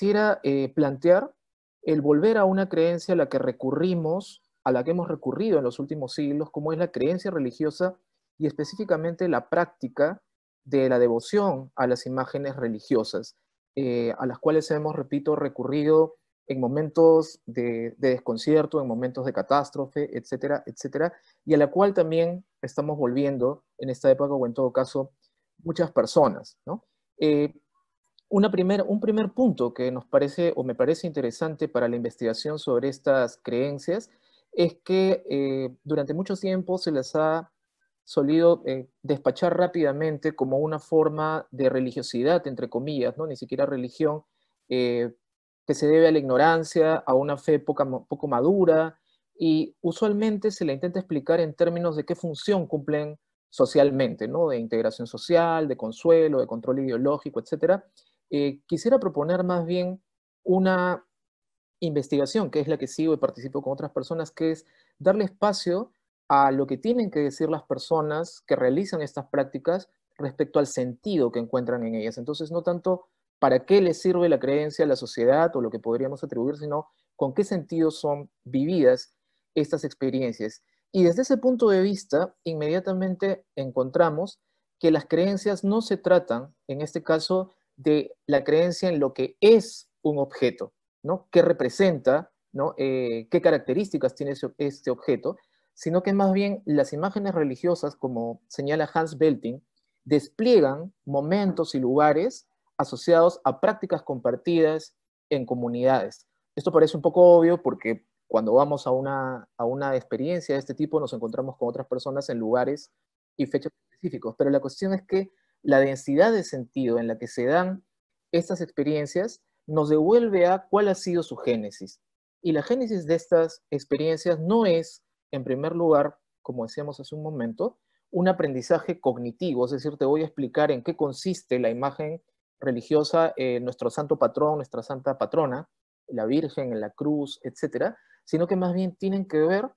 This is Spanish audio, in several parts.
quisiera plantear el volver a una creencia a la que recurrimos, a la que hemos recurrido en los últimos siglos, como es la creencia religiosa y específicamente la práctica de la devoción a las imágenes religiosas, a las cuales hemos, repito, recurrido en momentos de desconcierto, en momentos de catástrofe, etcétera, etcétera, y a la cual también estamos volviendo en esta época, o en todo caso, muchas personas, ¿no? Un primer punto que nos parece, o me parece interesante para la investigación sobre estas creencias, es que durante mucho tiempo se les ha solido despachar rápidamente como una forma de religiosidad, entre comillas, ¿no? Ni siquiera religión, que se debe a la ignorancia, a una fe poco madura, y usualmente se la intenta explicar en términos de qué función cumplen socialmente, ¿no? De integración social, de consuelo, de control ideológico, etcétera. Quisiera proponer más bien una investigación, que es la que sigo y participo con otras personas, que es darle espacio a lo que tienen que decir las personas que realizan estas prácticas respecto al sentido que encuentran en ellas. Entonces, no tanto para qué les sirve la creencia a la sociedad o lo que podríamos atribuir, sino con qué sentido son vividas estas experiencias. Y desde ese punto de vista, inmediatamente encontramos que las creencias no se tratan, en este caso, de la creencia en lo que es un objeto, ¿no? ¿Qué representa? ¿No? ¿Qué características tiene este objeto? Sino que más bien las imágenes religiosas, como señala Hans Belting, despliegan momentos y lugares asociados a prácticas compartidas en comunidades. Esto parece un poco obvio porque cuando vamos a una experiencia de este tipo nos encontramos con otras personas en lugares y fechas específicos, pero la cuestión es que la densidad de sentido en la que se dan estas experiencias nos devuelve a cuál ha sido su génesis. Y la génesis de estas experiencias no es, en primer lugar, como decíamos hace un momento, un aprendizaje cognitivo, es decir, te voy a explicar en qué consiste la imagen religiosa, nuestro santo patrón, nuestra santa patrona, la Virgen, la cruz, etcétera, sino que más bien tienen que ver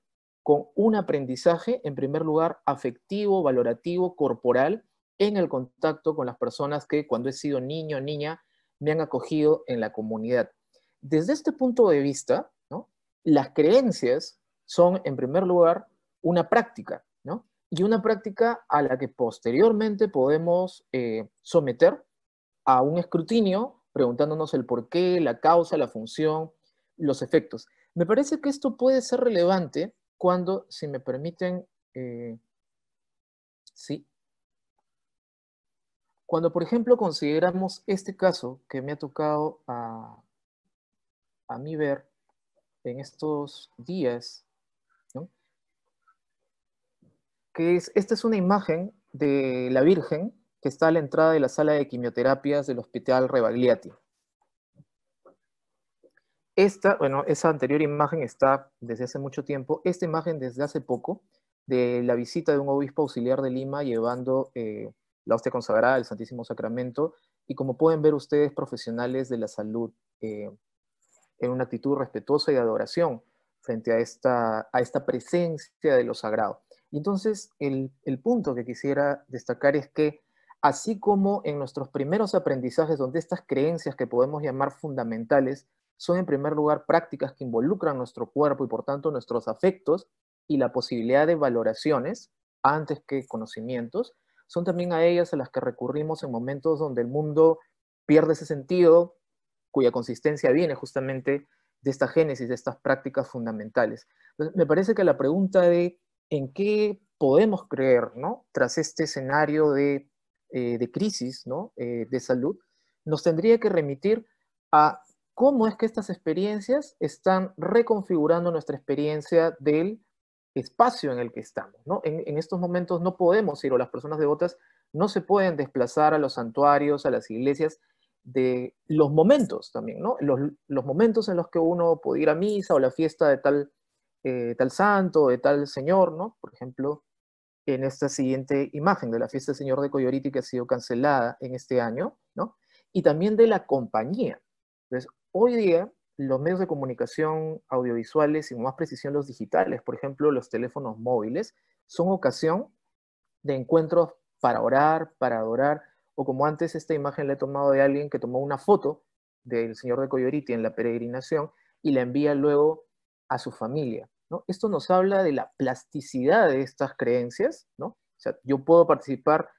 con un aprendizaje, en primer lugar, afectivo, valorativo, corporal, en el contacto con las personas que cuando he sido niño o niña me han acogido en la comunidad. Desde este punto de vista, ¿no? Las creencias son, en primer lugar, una práctica, ¿no? Y una práctica a la que posteriormente podemos someter a un escrutinio, preguntándonos el porqué, la causa, la función, los efectos. Me parece que esto puede ser relevante cuando, si me permiten, sí, cuando, por ejemplo, consideramos este caso que me ha tocado a mí ver en estos días, ¿no? Esta es una imagen de la Virgen que está a la entrada de la sala de quimioterapias del Hospital Rebagliati. Bueno, esa anterior imagen está desde hace mucho tiempo, esta imagen desde hace poco, de la visita de un obispo auxiliar de Lima llevando la hostia consagrada del Santísimo Sacramento, y como pueden ver ustedes, profesionales de la salud, en una actitud respetuosa y de adoración frente a esta presencia de lo sagrado. Y entonces, el punto que quisiera destacar es que, así como en nuestros primeros aprendizajes, donde estas creencias que podemos llamar fundamentales son en primer lugar prácticas que involucran nuestro cuerpo y por tanto nuestros afectos y la posibilidad de valoraciones antes que conocimientos, son también a ellas a las que recurrimos en momentos donde el mundo pierde ese sentido, cuya consistencia viene justamente de esta génesis, de estas prácticas fundamentales. Entonces, me parece que la pregunta de en qué podemos creer, ¿no? Tras este escenario de crisis, ¿no? De salud, nos tendría que remitir a cómo es que estas experiencias están reconfigurando nuestra experiencia del espacio en el que estamos, ¿no? En estos momentos no podemos ir, o las personas devotas no se pueden desplazar a los santuarios, a las iglesias, de los momentos también, ¿no? Los momentos en los que uno puede ir a misa o la fiesta de tal santo, de tal señor, ¿no? Por ejemplo, en esta siguiente imagen de la fiesta del Señor de Coyoriti, que ha sido cancelada en este año, ¿no? Y también de la compañía. Entonces, hoy día, los medios de comunicación audiovisuales y con más precisión los digitales, por ejemplo, los teléfonos móviles, son ocasión de encuentros para orar, para adorar, o como antes esta imagen la he tomado de alguien que tomó una foto del Señor de Coyoriti en la peregrinación y la envía luego a su familia, ¿no? Esto nos habla de la plasticidad de estas creencias, ¿no? O sea, yo puedo participar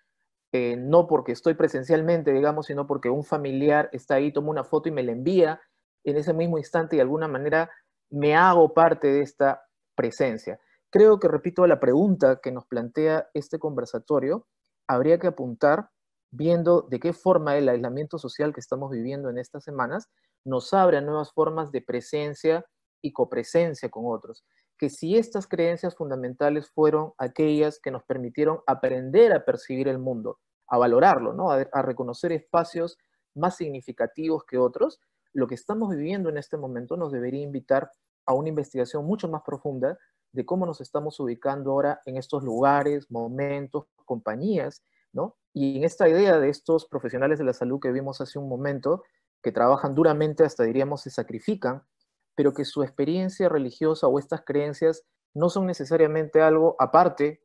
no porque estoy presencialmente, digamos, sino porque un familiar está ahí, toma una foto y me la envía en ese mismo instante y de alguna manera me hago parte de esta presencia. Creo que, repito, a la pregunta que nos plantea este conversatorio, habría que apuntar viendo de qué forma el aislamiento social que estamos viviendo en estas semanas nos abre a nuevas formas de presencia y copresencia con otros. Que si estas creencias fundamentales fueron aquellas que nos permitieron aprender a percibir el mundo, a valorarlo, ¿no? A reconocer espacios más significativos que otros, lo que estamos viviendo en este momento nos debería invitar a una investigación mucho más profunda de cómo nos estamos ubicando ahora en estos lugares, momentos, compañías, ¿no? Y en esta idea de estos profesionales de la salud que vimos hace un momento, que trabajan duramente, hasta diríamos se sacrifican, pero que su experiencia religiosa o estas creencias no son necesariamente algo aparte,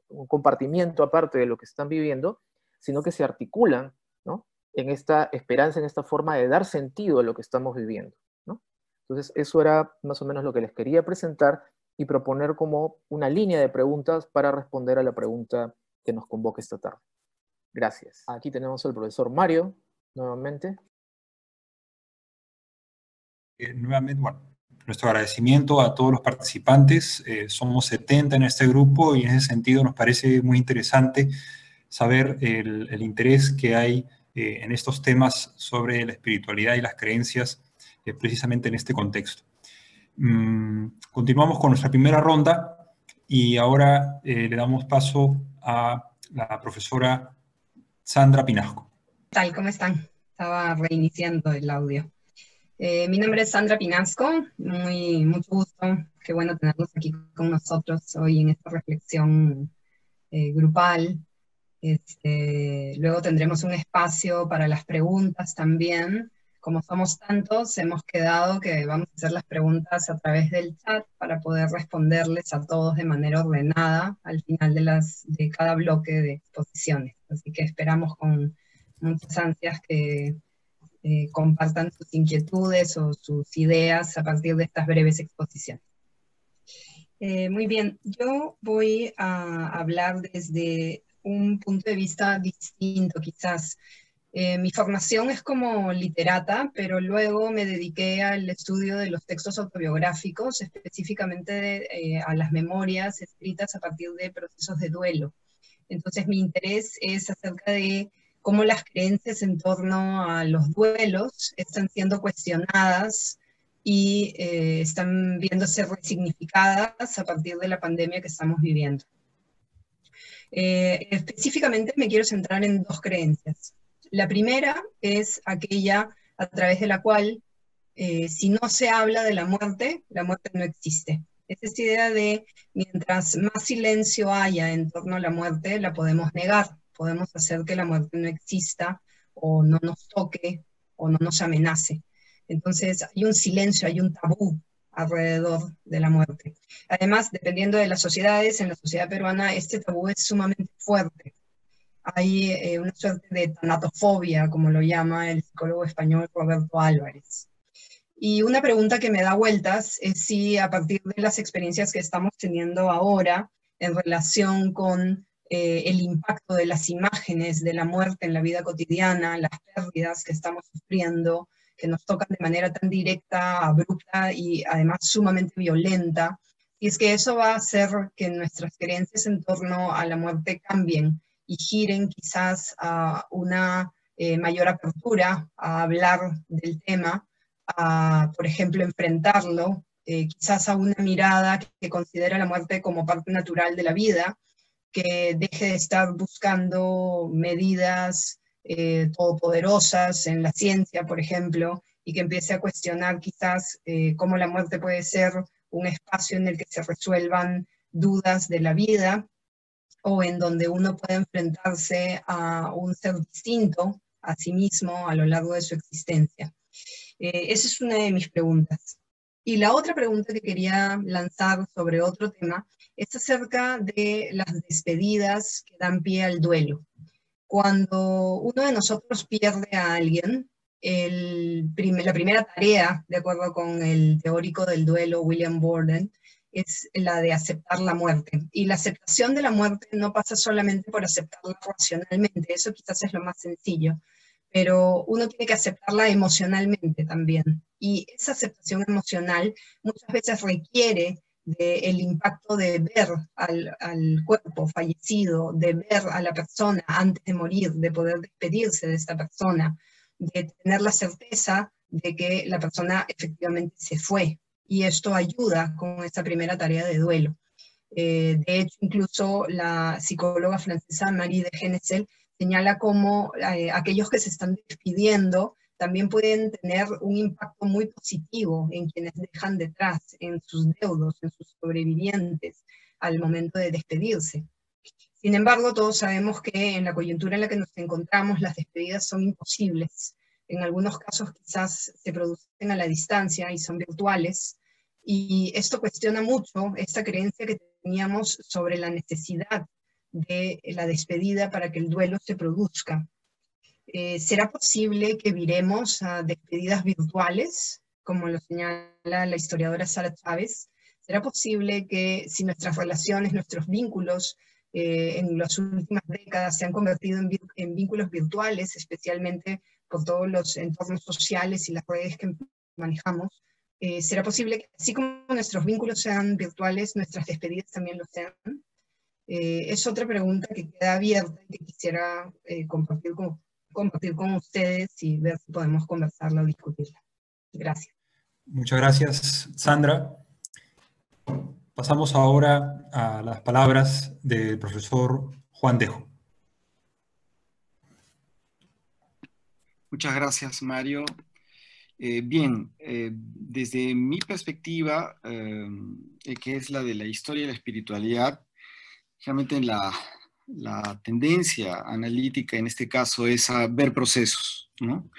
un compartimiento aparte de lo que están viviendo, sino que se articulan, ¿no? En esta esperanza, en esta forma de dar sentido a lo que estamos viviendo, ¿no? Entonces, eso era más o menos lo que les quería presentar y proponer como una línea de preguntas para responder a la pregunta que nos convoca esta tarde. Gracias. Aquí tenemos al profesor Mario, nuevamente. Nuevamente, bueno, nuestro agradecimiento a todos los participantes. Somos 70 en este grupo y en ese sentido nos parece muy interesante saber el interés que hay en estos temas sobre la espiritualidad y las creencias precisamente en este contexto. Continuamos con nuestra primera ronda y ahora le damos paso a la profesora Sandra Pinasco. ¿Qué tal? ¿Cómo están? Estaba reiniciando el audio. Mi nombre es Sandra Pinasco, mucho gusto, qué bueno tenerlos aquí con nosotros hoy en esta reflexión grupal. Luego tendremos un espacio para las preguntas también. Como somos tantos, hemos quedado que vamos a hacer las preguntas a través del chat para poder responderles a todos de manera ordenada al final de cada bloque de exposiciones. Así que esperamos con muchas ansias que compartan sus inquietudes o sus ideas a partir de estas breves exposiciones. Muy bien, yo voy a hablar desde un punto de vista distinto quizás. Mi formación es como literata, pero luego me dediqué al estudio de los textos autobiográficos, específicamente a las memorias escritas a partir de procesos de duelo. Entonces mi interés es acerca de cómo las creencias en torno a los duelos están siendo cuestionadas y están viéndose resignificadas a partir de la pandemia que estamos viviendo. Específicamente me quiero centrar en dos creencias. La primera es aquella a través de la cual si no se habla de la muerte no existe. Es esta idea de mientras más silencio haya en torno a la muerte, la podemos negar, podemos hacer que la muerte no exista o no nos toque o no nos amenace. Entonces hay un silencio, hay un tabú alrededor de la muerte. Además, dependiendo de las sociedades, en la sociedad peruana este tabú es sumamente fuerte. Hay una suerte de tanatofobia, como lo llama el psicólogo español Roberto Álvarez. Y una pregunta que me da vueltas es si a partir de las experiencias que estamos teniendo ahora en relación con el impacto de las imágenes de la muerte en la vida cotidiana, las pérdidas que estamos sufriendo, que nos tocan de manera tan directa, abrupta y además sumamente violenta, y es que eso va a hacer que nuestras creencias en torno a la muerte cambien y giren quizás a una mayor apertura a hablar del tema, a, por ejemplo, enfrentarlo, quizás a una mirada que considera la muerte como parte natural de la vida, que deje de estar buscando medidas todopoderosas en la ciencia, por ejemplo, y que empiece a cuestionar quizás cómo la muerte puede ser un espacio en el que se resuelvan dudas de la vida, o en donde uno puede enfrentarse a un ser distinto a sí mismo a lo largo de su existencia. Esa es una de mis preguntas. Y la otra pregunta que quería lanzar sobre otro tema es acerca de las despedidas que dan pie al duelo. Cuando uno de nosotros pierde a alguien, la primera tarea, de acuerdo con el teórico del duelo William Borden, es la de aceptar la muerte. Y la aceptación de la muerte no pasa solamente por aceptarla racionalmente, eso quizás es lo más sencillo, pero uno tiene que aceptarla emocionalmente también. Y esa aceptación emocional muchas veces requiere del impacto de ver al cuerpo fallecido, de ver a la persona antes de morir, de poder despedirse de esta persona, de tener la certeza de que la persona efectivamente se fue. Y esto ayuda con esta primera tarea de duelo. De hecho, incluso la psicóloga francesa Marie de Genesel señala cómo aquellos que se están despidiendo también pueden tener un impacto muy positivo en quienes dejan detrás, en sus deudos, en sus sobrevivientes, al momento de despedirse. Sin embargo, todos sabemos que en la coyuntura en la que nos encontramos, las despedidas son imposibles. En algunos casos quizás se producen a la distancia y son virtuales, y esto cuestiona mucho esta creencia que teníamos sobre la necesidad de la despedida para que el duelo se produzca. ¿Será posible que viremos a despedidas virtuales, como lo señala la historiadora Sara Chávez? ¿Será posible que si nuestras relaciones, nuestros vínculos en las últimas décadas se han convertido en vínculos virtuales, especialmente por todos los entornos sociales y las redes que manejamos, ¿será posible que así como nuestros vínculos sean virtuales, nuestras despedidas también lo sean? Es otra pregunta que queda abierta y que quisiera compartir con ustedes y ver si podemos conversarla o discutirla. Gracias. Muchas gracias, Sandra. Pasamos ahora a las palabras del profesor Juan Dejo. Muchas gracias, Mario. Bien, desde mi perspectiva, que es la de la historia y la espiritualidad, realmente la tendencia analítica en este caso es a ver procesos, ¿no?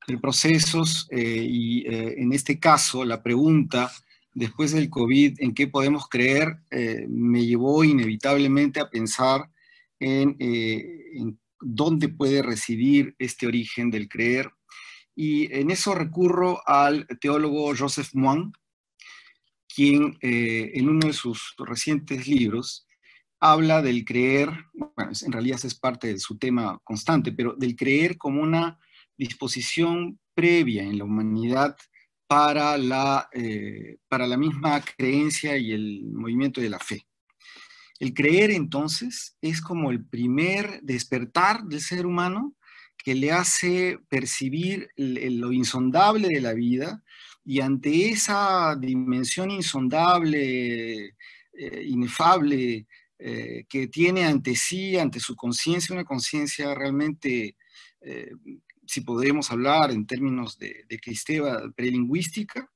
Ver procesos y en este caso la pregunta, después del COVID, ¿en qué podemos creer? Me llevó inevitablemente a pensar en dónde puede residir este origen del creer. Y en eso recurro al teólogo Joseph Moine, quien en uno de sus recientes libros habla del creer, bueno, en realidad es parte de su tema constante, pero del creer como una disposición previa en la humanidad para la misma creencia y el movimiento de la fe. El creer, entonces, es como el primer despertar del ser humano que le hace percibir lo insondable de la vida, y ante esa dimensión insondable, inefable, que tiene ante sí, ante su conciencia, una conciencia realmente, si podemos hablar en términos de cristeva prelingüística,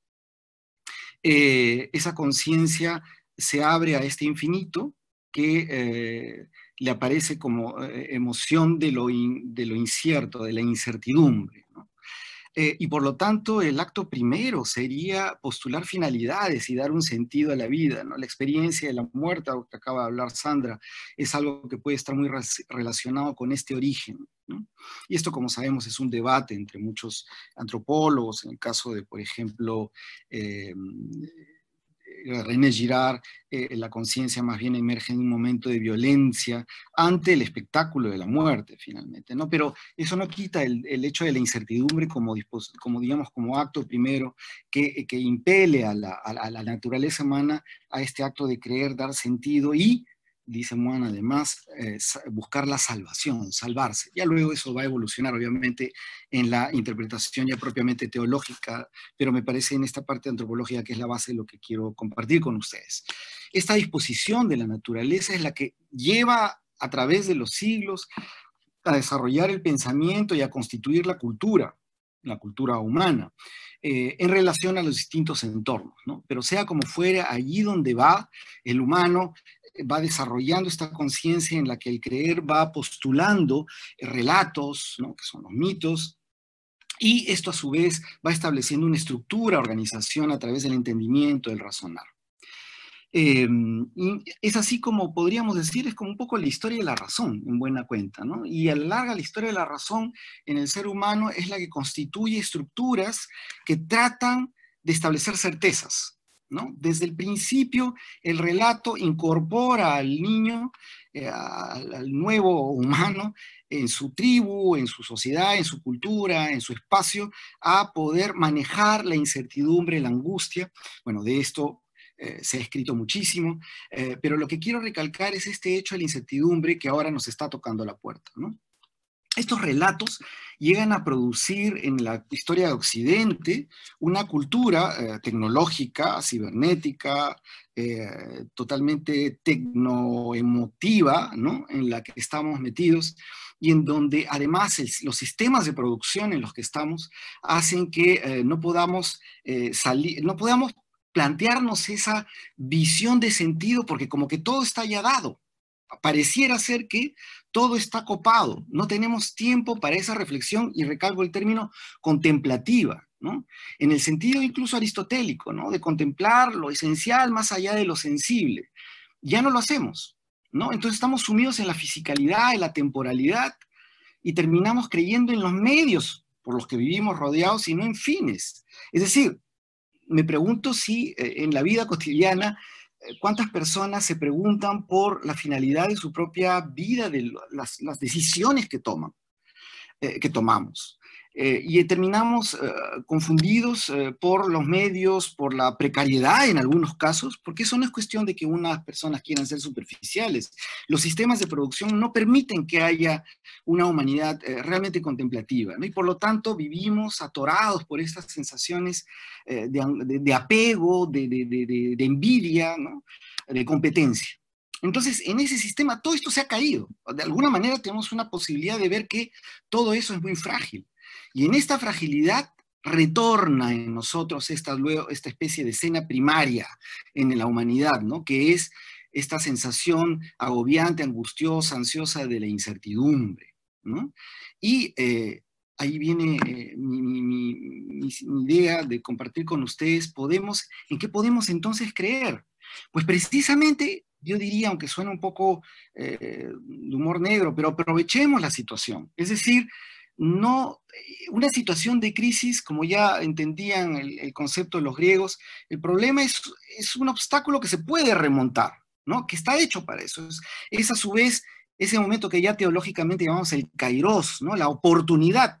esa conciencia se abre a este infinito que le aparece como emoción de lo incierto, de la incertidumbre, ¿no? Y por lo tanto, el acto primero sería postular finalidades y dar un sentido a la vida, ¿no? La experiencia de la muerte, algo que acaba de hablar Sandra, es algo que puede estar muy relacionado con este origen, ¿no? Y esto, como sabemos, es un debate entre muchos antropólogos. En el caso de, por ejemplo, René Girard, la conciencia más bien emerge en un momento de violencia ante el espectáculo de la muerte, finalmente, ¿no? Pero eso no quita el hecho de la incertidumbre como digamos, como acto primero que impele a la naturaleza humana a este acto de creer, dar sentido y, dice Moine además, buscar la salvación, salvarse. Ya luego eso va a evolucionar, obviamente, en la interpretación ya propiamente teológica, pero me parece en esta parte antropológica que es la base de lo que quiero compartir con ustedes. Esta disposición de la naturaleza es la que lleva a través de los siglos a desarrollar el pensamiento y a constituir la cultura humana, en relación a los distintos entornos, ¿no? Pero sea como fuera, allí donde va el humano, va desarrollando esta conciencia en la que el creer va postulando relatos, ¿no? Que son los mitos, y esto a su vez va estableciendo una estructura, organización a través del entendimiento, del razonar. Y es así como podríamos decir, es como un poco la historia de la razón, en buena cuenta, ¿no? Y a la larga, la historia de la razón en el ser humano es la que constituye estructuras que tratan de establecer certezas, ¿no? Desde el principio, el relato incorpora al niño, al nuevo humano, en su tribu, en su sociedad, en su cultura, en su espacio, a poder manejar la incertidumbre, la angustia. Bueno, de esto se ha escrito muchísimo, pero lo que quiero recalcar es este hecho de la incertidumbre que ahora nos está tocando la puerta, ¿no? Estos relatos llegan a producir en la historia de Occidente una cultura tecnológica, cibernética, totalmente tecnoemotiva, ¿no? En la que estamos metidos y en donde además los sistemas de producción en los que estamos hacen que no podamos salir, no podamos plantearnos esa visión de sentido porque como que todo está ya dado. Pareciera ser que todo está copado, no tenemos tiempo para esa reflexión, y recalco el término contemplativa, ¿no? En el sentido incluso aristotélico, ¿no? De contemplar lo esencial más allá de lo sensible. Ya no lo hacemos, ¿no? Entonces estamos sumidos en la fisicalidad, en la temporalidad, y terminamos creyendo en los medios por los que vivimos rodeados y no en fines. Es decir, me pregunto si en la vida cotidiana ¿cuántas personas se preguntan por la finalidad de su propia vida, de las decisiones que tomamos? Y terminamos confundidos por los medios, por la precariedad en algunos casos, porque eso no es cuestión de que unas personas quieran ser superficiales. Los sistemas de producción no permiten que haya una humanidad realmente contemplativa, ¿no? Y por lo tanto vivimos atorados por estas sensaciones de apego, de envidia, ¿no? De competencia. Entonces, en ese sistema todo esto se ha caído. De alguna manera tenemos una posibilidad de ver que todo eso es muy frágil. Y en esta fragilidad retorna en nosotros esta especie de escena primaria en la humanidad, ¿no? Que es esta sensación agobiante, angustiosa, ansiosa de la incertidumbre, ¿no? Y ahí viene mi idea de compartir con ustedes, ¿en qué podemos entonces creer? Pues precisamente, yo diría, aunque suene un poco de humor negro, pero aprovechemos la situación. Es decir, no, una situación de crisis, como ya entendían el concepto de los griegos, el problema es un obstáculo que se puede remontar, ¿no? Que está hecho para eso. Es a su vez ese momento que ya teológicamente llamamos el kairos, ¿no? La oportunidad,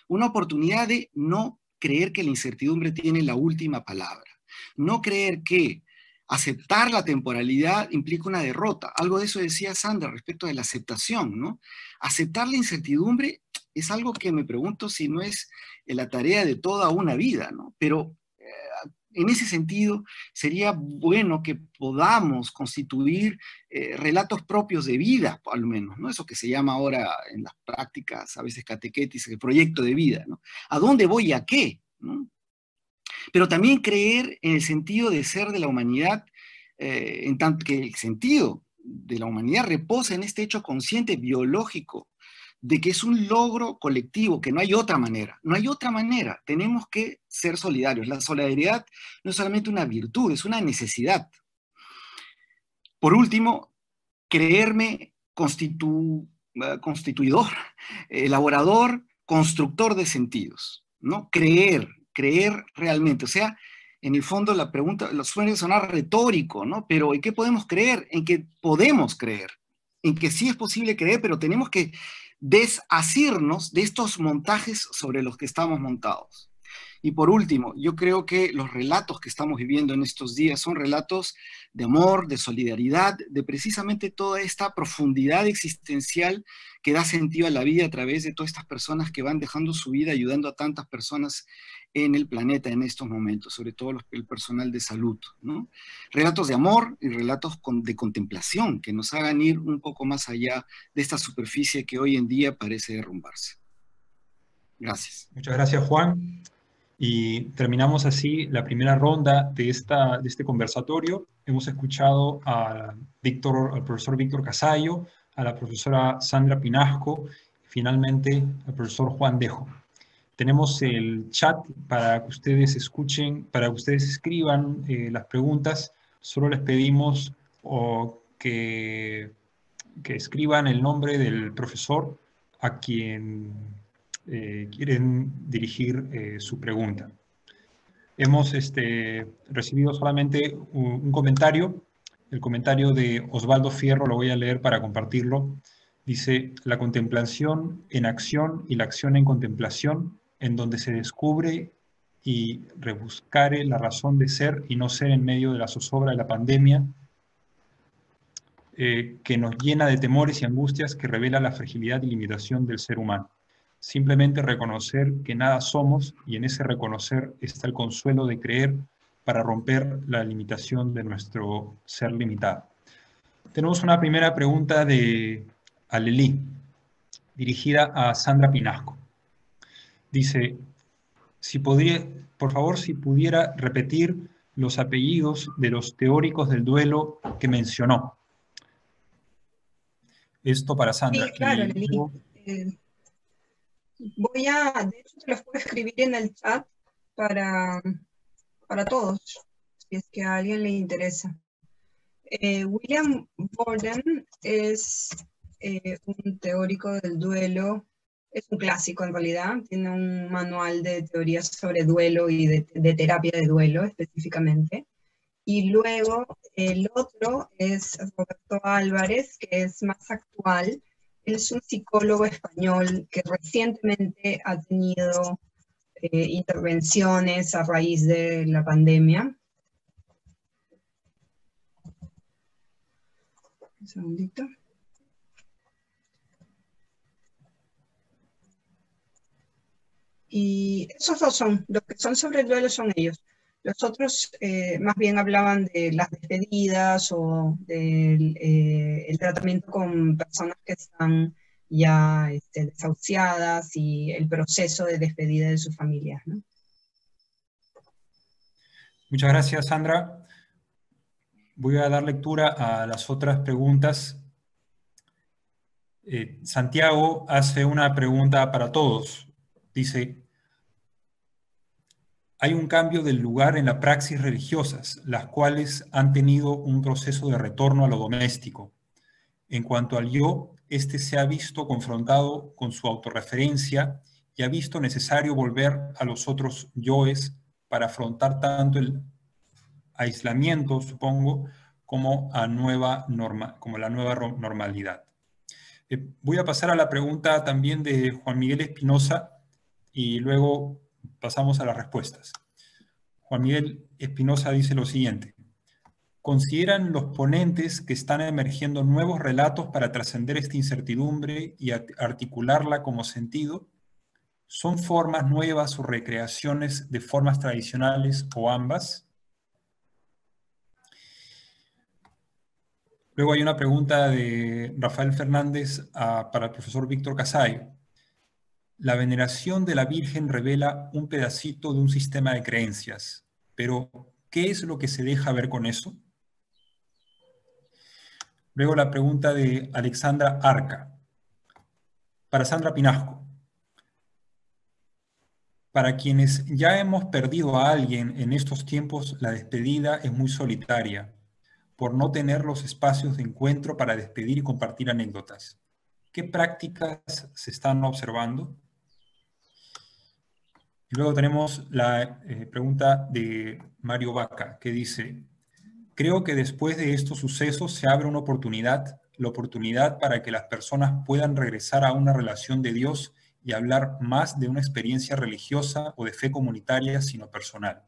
una oportunidad de no creer que la incertidumbre tiene la última palabra, no creer que aceptar la temporalidad implica una derrota. Algo de eso decía Sander respecto de la aceptación, ¿no? Aceptar la incertidumbre es algo que me pregunto si no es la tarea de toda una vida, ¿no? Pero en ese sentido sería bueno que podamos constituir relatos propios de vida, al menos, ¿no? Eso que se llama ahora en las prácticas, a veces catequetis, el proyecto de vida, ¿no? ¿A dónde voy y a qué? ¿No? Pero también creer en el sentido de ser de la humanidad, en tanto que el sentido de la humanidad reposa en este hecho consciente biológico, de que es un logro colectivo, que no hay otra manera, no hay otra manera, tenemos que ser solidarios. La solidaridad no es solamente una virtud, es una necesidad. Por último, creerme constituidor, elaborador, constructor de sentidos, ¿no? Creer realmente, o sea, en el fondo la pregunta suele sonar retórico, ¿no? Pero ¿en qué podemos creer? En que podemos creer, en que sí es posible creer, pero tenemos que desasirnos de estos montajes sobre los que estamos montados. Y por último, yo creo que los relatos que estamos viviendo en estos días son relatos de amor, de solidaridad, de precisamente toda esta profundidad existencial que da sentido a la vida a través de todas estas personas que van dejando su vida ayudando a tantas personas en el planeta en estos momentos, sobre todo el personal de salud, ¿no? Relatos de amor y relatos de contemplación que nos hagan ir un poco más allá de esta superficie que hoy en día parece derrumbarse. Gracias. Muchas gracias, Juan. Y terminamos así la primera ronda de este conversatorio. Hemos escuchado al profesor Víctor Casayo, a la profesora Sandra Pinasco y finalmente al profesor Juan Dejo. Tenemos el chat para que ustedes escuchen, para que ustedes escriban las preguntas solo les pedimos que escriban el nombre del profesor a quien quieren dirigir su pregunta. Hemos recibido solamente un comentario. El comentario de Osvaldo Fierro lo voy a leer para compartirlo. Dice: la contemplación en acción y la acción en contemplación, en donde se descubre y rebuscare la razón de ser y no ser en medio de la zozobra de la pandemia, que nos llena de temores y angustias, que revela la fragilidad y limitación del ser humano. Simplemente reconocer que nada somos, y en ese reconocer está el consuelo de creer para romper la limitación de nuestro ser limitado. Tenemos una primera pregunta de Alelí, dirigida a Sandra Pinasco. Dice: por favor, si pudiera repetir los apellidos de los teóricos del duelo que mencionó. Esto para Sandra. Sí, claro, Alelí. De hecho, te los puedo escribir en el chat para todos, si es que a alguien le interesa. William Borden es un teórico del duelo, es un clásico en realidad, tiene un manual de teorías sobre duelo y de terapia de duelo específicamente. Y luego el otro es Roberto Álvarez, que es más actual. Él es un psicólogo español que recientemente ha tenido intervenciones a raíz de la pandemia. Un segundito. Y esos dos son, los que son sobre el duelo son ellos. Los otros más bien hablaban de las despedidas o del el tratamiento con personas que están ya desahuciadas y el proceso de despedida de sus familias, ¿no? Muchas gracias, Sandra. Voy a dar lectura a las otras preguntas. Santiago hace una pregunta para todos. Dice: hay un cambio del lugar en las praxis religiosas, las cuales han tenido un proceso de retorno a lo doméstico. En cuanto al yo, este se ha visto confrontado con su autorreferencia y ha visto necesario volver a los otros yoes para afrontar tanto el aislamiento, supongo, como la nueva normalidad. Voy a pasar a la pregunta también de Juan Miguel Espinosa y luego pasamos a las respuestas. Juan Miguel Espinosa dice lo siguiente: ¿consideran los ponentes que están emergiendo nuevos relatos para trascender esta incertidumbre y articularla como sentido? ¿Son formas nuevas o recreaciones de formas tradicionales o ambas? Luego hay una pregunta de Rafael Fernández para el profesor Víctor Casayo. La veneración de la Virgen revela un pedacito de un sistema de creencias, pero ¿qué es lo que se deja ver con eso? Luego la pregunta de Alexandra Arca. Para Sandra Pinasco. Para quienes ya hemos perdido a alguien en estos tiempos, la despedida es muy solitaria, por no tener los espacios de encuentro para despedir y compartir anécdotas. ¿Qué prácticas se están observando? Y luego tenemos la pregunta de Mario Vaca, que dice: creo que después de estos sucesos se abre una oportunidad, la oportunidad para que las personas puedan regresar a una relación de Dios y hablar más de una experiencia religiosa o de fe comunitaria, sino personal.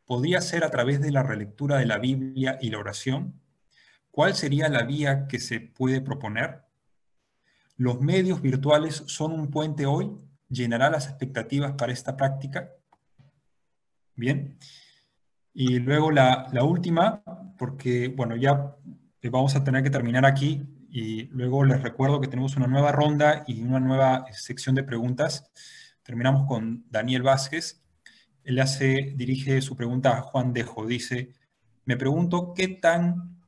¿Podría ser a través de la relectura de la Biblia y la oración? ¿Cuál sería la vía que se puede proponer? ¿Los medios virtuales son un puente hoy? ¿Llenará las expectativas para esta práctica? Bien. Y luego la última, porque bueno, ya vamos a tener que terminar aquí, y luego les recuerdo que tenemos una nueva ronda y una nueva sección de preguntas. Terminamos con Daniel Vázquez. Él dirige su pregunta a Juan Dejo. Dice: me pregunto qué tan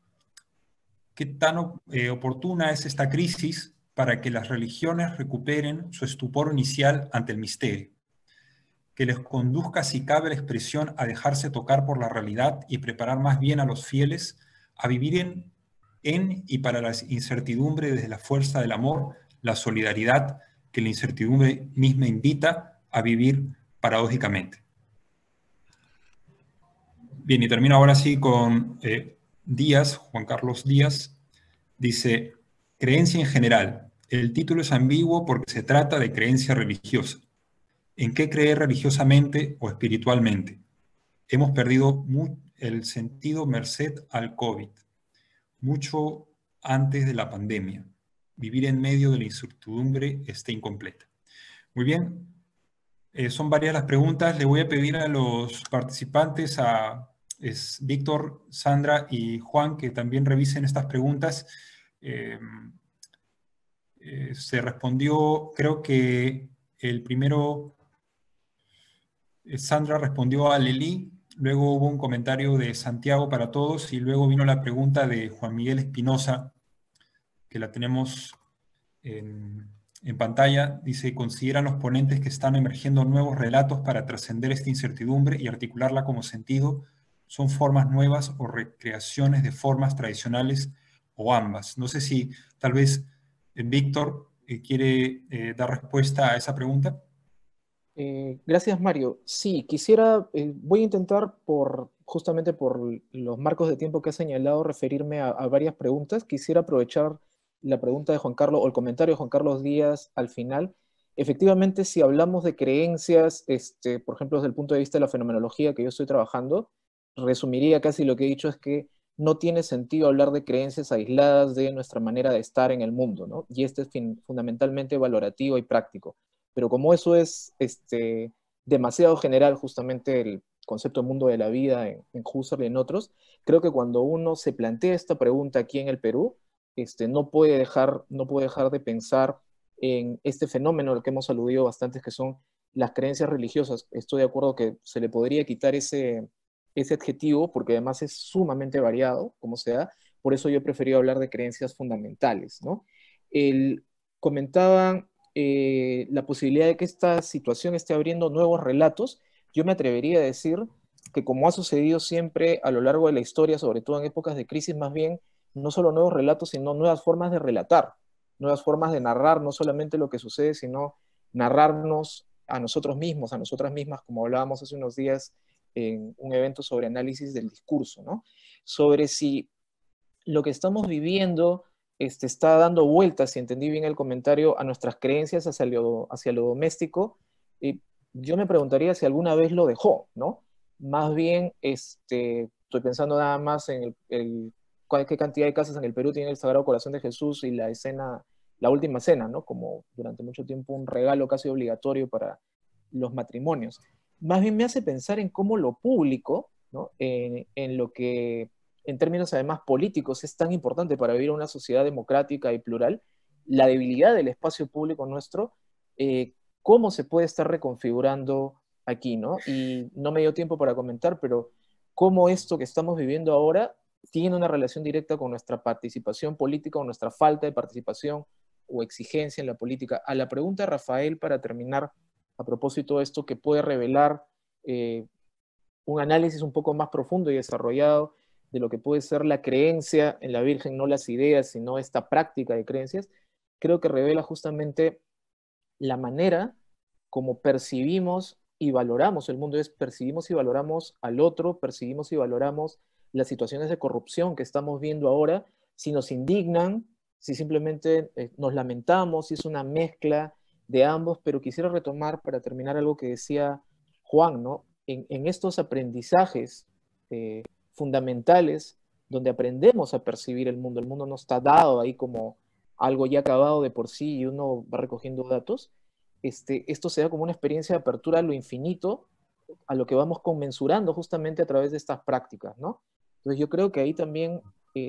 oportuna es esta crisis para que las religiones recuperen su estupor inicial ante el misterio. que les conduzca si cabe la expresión a dejarse tocar por la realidad y preparar más bien a los fieles a vivir en y para la incertidumbre desde la fuerza del amor, la solidaridad que la incertidumbre misma invita a vivir paradójicamente. Bien, y termino ahora sí con Díaz, Juan Carlos Díaz. Dice, creencia en general. El título es ambiguo porque se trata de creencia religiosa. ¿En qué creer religiosamente o espiritualmente? Hemos perdido el sentido merced al COVID, mucho antes de la pandemia. Vivir en medio de la incertidumbre está incompleta. Muy bien, son varias las preguntas. Le voy a pedir a los participantes, Víctor, Sandra y Juan, que también revisen estas preguntas. Se respondió, creo que el primero, Sandra respondió a Lelí, luego hubo un comentario de Santiago para todos y luego vino la pregunta de Juan Miguel Espinosa, que la tenemos en pantalla. Dice, ¿consideran los ponentes que están emergiendo nuevos relatos para trascender esta incertidumbre y articularla como sentido? ¿Son formas nuevas o recreaciones de formas tradicionales o ambas? No sé si tal vez Víctor quiere dar respuesta a esa pregunta. Gracias, Mario. Sí, quisiera, voy a intentar justamente por los marcos de tiempo que he señalado, referirme a varias preguntas. Quisiera aprovechar la pregunta de Juan Carlos, o el comentario de Juan Carlos Díaz al final. Efectivamente, si hablamos de creencias, por ejemplo, desde el punto de vista de la fenomenología que yo estoy trabajando, resumiría casi lo que he dicho es que no tiene sentido hablar de creencias aisladas de nuestra manera de estar en el mundo, ¿no? Y este es fundamentalmente valorativo y práctico. Pero como eso es demasiado general, justamente el concepto de mundo de la vida en Husserl y en otros, creo que cuando uno se plantea esta pregunta aquí en el Perú, no puede dejar de pensar en este fenómeno al que hemos aludido bastantes, que son las creencias religiosas. Estoy de acuerdo que se le podría quitar ese adjetivo, porque además es sumamente variado, como se da. Por eso yo he preferido hablar de creencias fundamentales, ¿no? Comentaban la posibilidad de que esta situación esté abriendo nuevos relatos. Yo me atrevería a decir que, como ha sucedido siempre a lo largo de la historia, sobre todo en épocas de crisis, más bien, no solo nuevos relatos, sino nuevas formas de relatar, nuevas formas de narrar no solamente lo que sucede, sino narrarnos a nosotros mismos, a nosotras mismas, como hablábamos hace unos días en un evento sobre análisis del discurso, ¿no? Sobre si lo que estamos viviendo está dando vueltas, si entendí bien el comentario, a nuestras creencias hacia lo doméstico. Yo me preguntaría si alguna vez lo dejó, ¿no? Más bien, estoy pensando nada más en qué cantidad de casas en el Perú tiene el Sagrado Corazón de Jesús y la última cena, ¿no? Como durante mucho tiempo un regalo casi obligatorio para los matrimonios. Más bien me hace pensar en cómo lo público, ¿no? En lo que en términos además políticos es tan importante para vivir en una sociedad democrática y plural, la debilidad del espacio público nuestro, cómo se puede estar reconfigurando aquí, ¿no? Y no me dio tiempo para comentar, pero cómo esto que estamos viviendo ahora tiene una relación directa con nuestra participación política o nuestra falta de participación o exigencia en la política. A la pregunta de Rafael, para terminar, a propósito de esto que puede revelar un análisis un poco más profundo y desarrollado de lo que puede ser la creencia en la Virgen, no las ideas, sino esta práctica de creencias, creo que revela justamente la manera como percibimos y valoramos el mundo. Es percibimos y valoramos al otro, percibimos y valoramos las situaciones de corrupción que estamos viendo ahora, si nos indignan, si simplemente nos lamentamos, si es una mezcla de ambos. Pero quisiera retomar para terminar algo que decía Juan, ¿no? En estos aprendizajes fundamentales, donde aprendemos a percibir el mundo no está dado ahí como algo ya acabado de por sí y uno va recogiendo datos. Esto se da como una experiencia de apertura a lo infinito, a lo que vamos conmensurando justamente a través de estas prácticas, ¿no? Entonces yo creo que ahí también,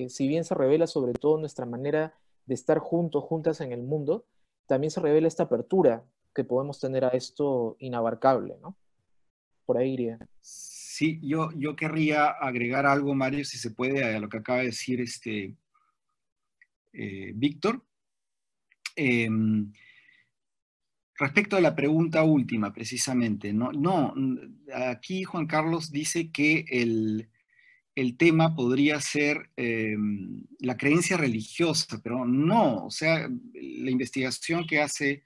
si bien se revela sobre todo nuestra manera de estar juntos, juntas en el mundo, también se revela esta apertura que podemos tener a esto inabarcable, ¿no? Por ahí iría. Sí, yo querría agregar algo, Mario, si se puede, a lo que acaba de decir Víctor. respecto a la pregunta última, precisamente, no, aquí Juan Carlos dice que el tema podría ser la creencia religiosa, pero no, o sea, la investigación que hace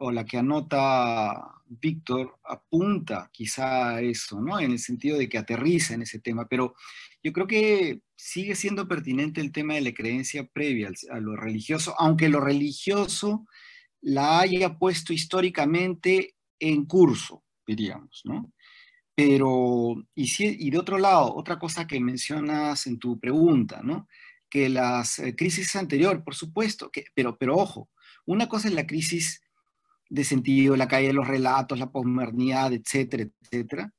o la que anota Víctor apunta quizá a eso, ¿no? En el sentido de que aterriza en ese tema, pero yo creo que sigue siendo pertinente el tema de la creencia previa a lo religioso, aunque lo religioso la haya puesto históricamente en curso, diríamos, ¿no? Pero, y de otro lado, otra cosa que mencionas en tu pregunta, ¿no? Que las crisis anteriores, por supuesto, pero ojo, una cosa es la crisis de sentido, la caída de los relatos, la posmodernidad, etcétera, etcétera,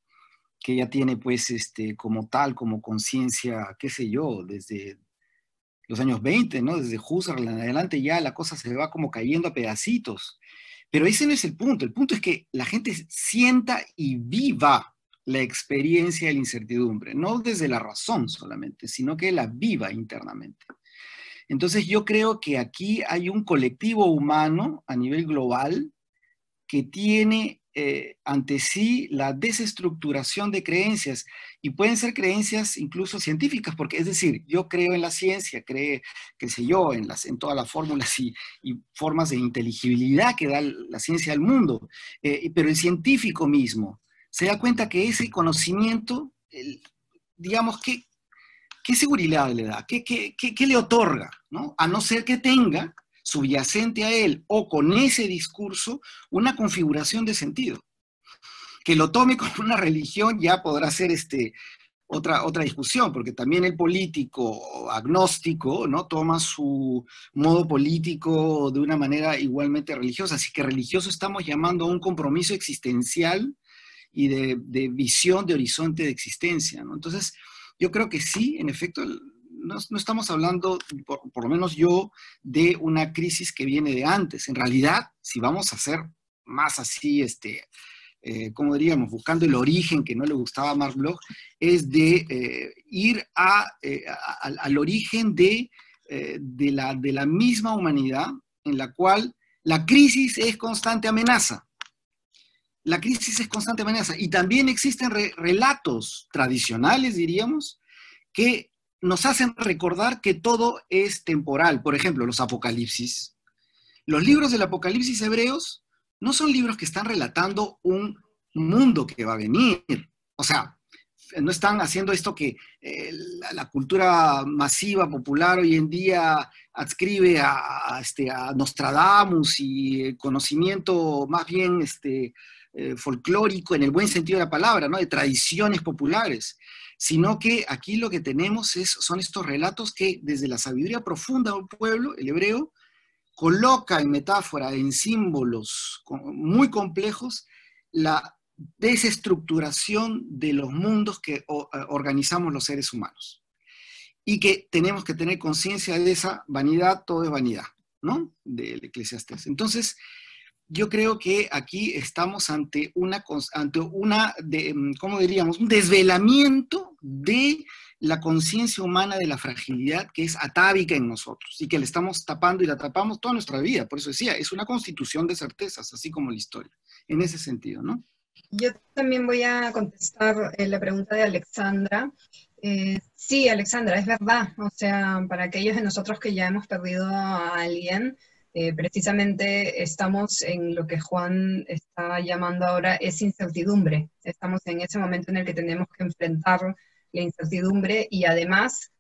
que ya tiene pues como tal, como conciencia, qué sé yo, desde los años 20, ¿no? Desde Husserl en adelante ya la cosa se va como cayendo a pedacitos. Pero ese no es el punto es que la gente sienta y viva la experiencia de la incertidumbre, no desde la razón solamente, sino que la viva internamente. Entonces yo creo que aquí hay un colectivo humano a nivel global que tiene ante sí la desestructuración de creencias, y pueden ser creencias incluso científicas, porque es decir, yo creo en la ciencia, creo, qué sé yo, en todas las fórmulas y formas de inteligibilidad que da la ciencia al mundo, pero el científico mismo se da cuenta que ese conocimiento, digamos, ¿qué seguridad le da? ¿Qué le otorga? ¿No? A no ser que tenga subyacente a él o con ese discurso una configuración de sentido. Que lo tome como una religión ya podrá ser otra discusión, porque también el político agnóstico, ¿no? Toma su modo político de una manera igualmente religiosa. Así que religioso estamos llamando a un compromiso existencial y de visión de horizonte de existencia, ¿no? Entonces, yo creo que sí, en efecto, no estamos hablando, por lo menos yo, de una crisis que viene de antes. En realidad, si vamos a hacer más así, ¿cómo diríamos? Buscando el origen que no le gustaba a Mark Bloch, es de ir al origen de la misma humanidad, en la cual la crisis es constante amenaza. La crisis es constante amenaza. Y también existen relatos tradicionales, diríamos, que nos hacen recordar que todo es temporal. Por ejemplo, los apocalipsis. Los libros del apocalipsis hebreos no son libros que están relatando un mundo que va a venir. O sea, no están haciendo esto que la cultura masiva, popular hoy en día adscribe a Nostradamus y el conocimiento más bien folclórico en el buen sentido de la palabra, ¿no? De tradiciones populares, sino que aquí lo que tenemos son estos relatos que desde la sabiduría profunda del pueblo, el hebreo, coloca en metáfora, en símbolos muy complejos, la desestructuración de los mundos que organizamos los seres humanos. Y que tenemos que tener conciencia de esa vanidad, todo es vanidad, ¿no? Del Eclesiastés. Entonces, yo creo que aquí estamos ante ¿cómo diríamos? Un desvelamiento de la conciencia humana de la fragilidad que es atávica en nosotros y que le estamos tapando y la tapamos toda nuestra vida. Por eso decía, es una constitución de certezas, así como la historia, en ese sentido, ¿no? Yo también voy a contestar la pregunta de Alexandra. Sí, Alexandra, es verdad. O sea, para aquellos de nosotros que ya hemos perdido a alguien, precisamente estamos en lo que Juan está llamando ahora es incertidumbre. Estamos en ese momento en el que tenemos que enfrentar la incertidumbre y además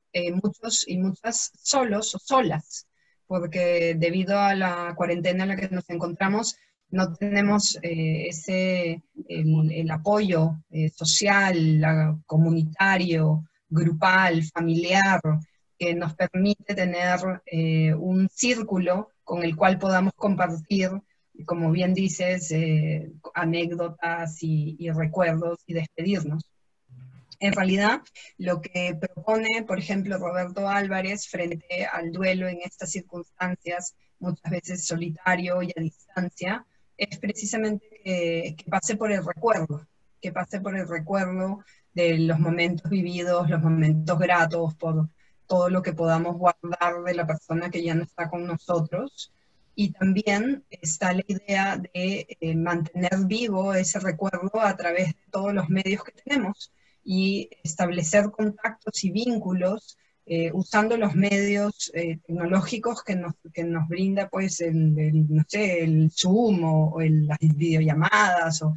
muchos y muchas solos o solas, porque debido a la cuarentena en la que nos encontramos, no tenemos el apoyo social, comunitario, grupal, familiar, que nos permite tener un círculo con el cual podamos compartir, como bien dices, anécdotas y recuerdos y despedirnos. En realidad, lo que propone, por ejemplo, Roberto Álvarez frente al duelo en estas circunstancias, muchas veces solitario y a distancia, es precisamente que pase por el recuerdo, que pase por el recuerdo de los momentos vividos, los momentos gratos, por todo lo que podamos guardar de la persona que ya no está con nosotros, Y también está la idea de mantener vivo ese recuerdo a través de todos los medios que tenemos y establecer contactos y vínculos usando los medios tecnológicos que nos brinda pues no sé, el Zoom o las videollamadas, o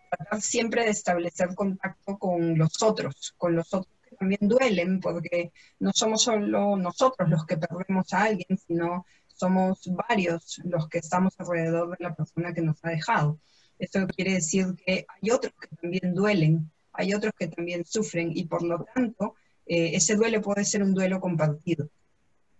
tratar siempre de establecer contacto con los otros que también duelen, porque no somos solo nosotros los que perdemos a alguien, sino somos varios los que estamos alrededor de la persona que nos ha dejado. Esto quiere decir que hay otros que también duelen, hay otros que también sufren, y por lo tanto, ese duelo puede ser un duelo compartido.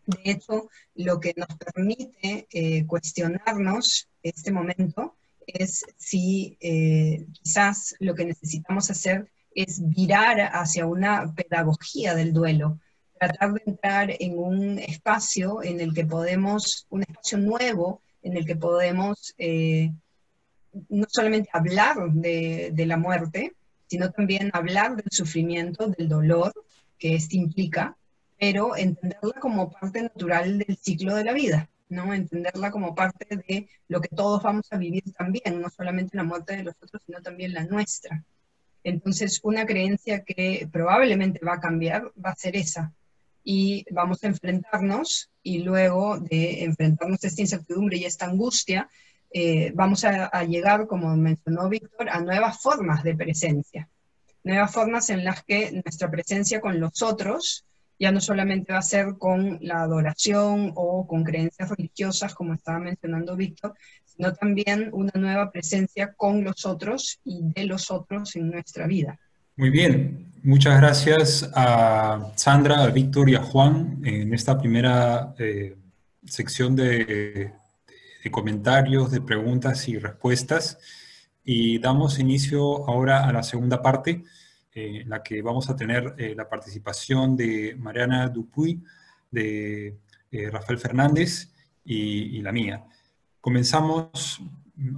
De hecho, lo que nos permite cuestionarnos este momento es si quizás lo que necesitamos hacer es virar hacia una pedagogía del duelo, tratar de entrar en un espacio en el que podemos, un espacio nuevo, en el que podemos no solamente hablar de la muerte, sino también hablar del sufrimiento, del dolor que esto implica, pero entenderla como parte natural del ciclo de la vida, ¿no? Entenderla como parte de lo que todos vamos a vivir también, no solamente la muerte de los otros, sino también la nuestra. Entonces, una creencia que probablemente va a cambiar va a ser esa. Y vamos a enfrentarnos, y luego de enfrentarnos a esta incertidumbre y esta angustia, vamos a llegar, como mencionó Víctor, a nuevas formas de presencia. Nuevas formas en las que nuestra presencia con los otros ya no solamente va a ser con la adoración o con creencias religiosas, como estaba mencionando Víctor, sino también una nueva presencia con los otros y de los otros en nuestra vida. Muy bien, muchas gracias a Sandra, a Víctor y a Juan en esta primera sección de comentarios, de preguntas y respuestas. Y damos inicio ahora a la segunda parte, en la que vamos a tener la participación de Mariana Dupuy, de Rafael Fernández y la mía. Comenzamos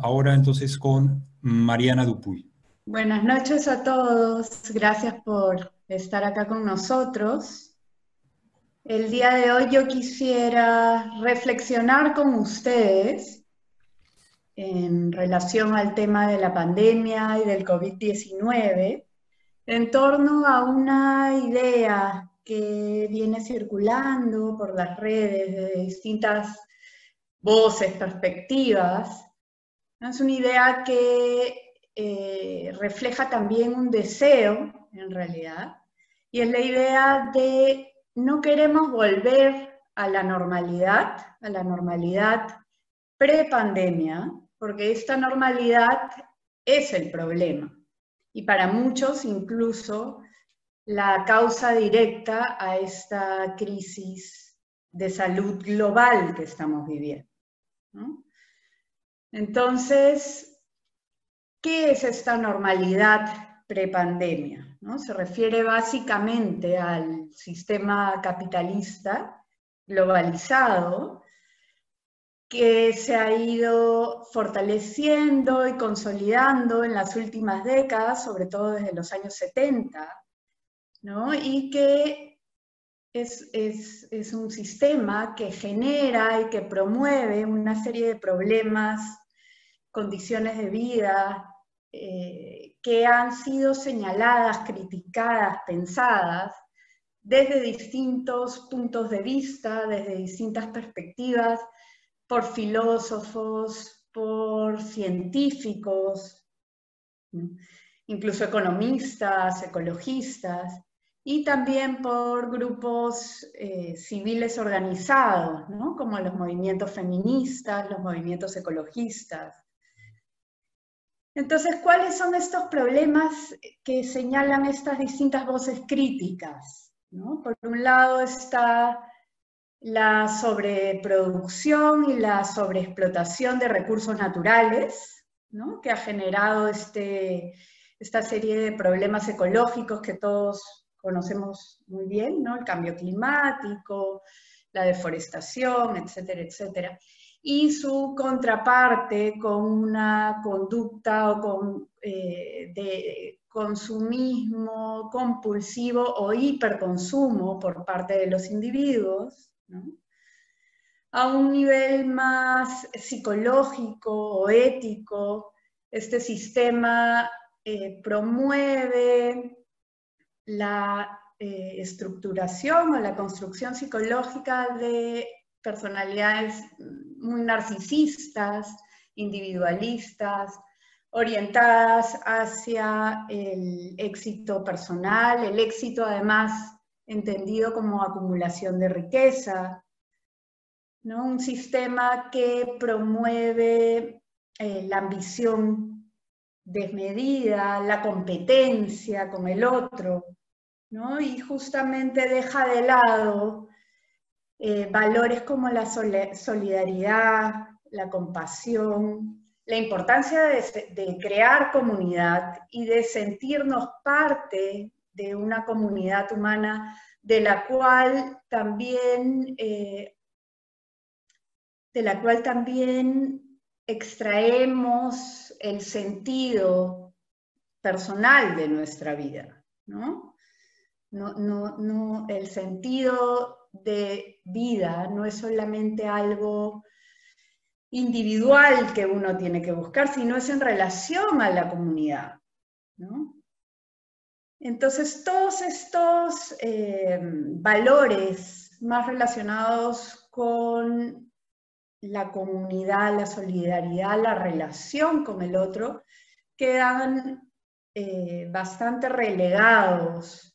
ahora entonces con Mariana Dupuy. Buenas noches a todos, gracias por estar acá con nosotros. El día de hoy yo quisiera reflexionar con ustedes en relación al tema de la pandemia y del COVID-19 en torno a una idea que viene circulando por las redes de distintas voces, perspectivas. Es una idea que refleja también un deseo, en realidad, y es la idea de no queremos volver a la normalidad pre-pandemia, porque esta normalidad es el problema, y para muchos incluso la causa directa a esta crisis de salud global que estamos viviendo, ¿no? Entonces, ¿qué es esta normalidad prepandemia? ¿No? Se refiere básicamente al sistema capitalista globalizado que se ha ido fortaleciendo y consolidando en las últimas décadas, sobre todo desde los años 70, ¿no? Y que es un sistema que genera y que promueve una serie de problemas, condiciones de vida, que han sido señaladas, criticadas, pensadas desde distintos puntos de vista, desde distintas perspectivas, por filósofos, por científicos, ¿no? Incluso economistas, ecologistas, y también por grupos civiles organizados, ¿no? Como los movimientos feministas, los movimientos ecologistas. Entonces, ¿cuáles son estos problemas que señalan estas distintas voces críticas, ¿no? Por un lado está la sobreproducción y la sobreexplotación de recursos naturales, ¿no? Que ha generado esta serie de problemas ecológicos que todos conocemos muy bien, ¿no? El cambio climático, la deforestación, etcétera, etcétera. Y su contraparte con una conducta de consumismo compulsivo o hiperconsumo por parte de los individuos, ¿no? a un nivel más psicológico o ético. Este sistema promueve la estructuración o la construcción psicológica de personalidades muy narcisistas, individualistas, orientadas hacia el éxito personal, el éxito además entendido como acumulación de riqueza, ¿no? Un sistema que promueve la ambición desmedida, la competencia con el otro, ¿no? Y justamente deja de lado valores como la solidaridad, la compasión, la importancia de crear comunidad y de sentirnos parte de una comunidad humana de la cual también extraemos el sentido personal de nuestra vida, ¿no? El sentido de vida no es solamente algo individual que uno tiene que buscar, sino es en relación a la comunidad, ¿no? Entonces, todos estos valores más relacionados con la comunidad, la solidaridad, la relación con el otro, quedan bastante relegados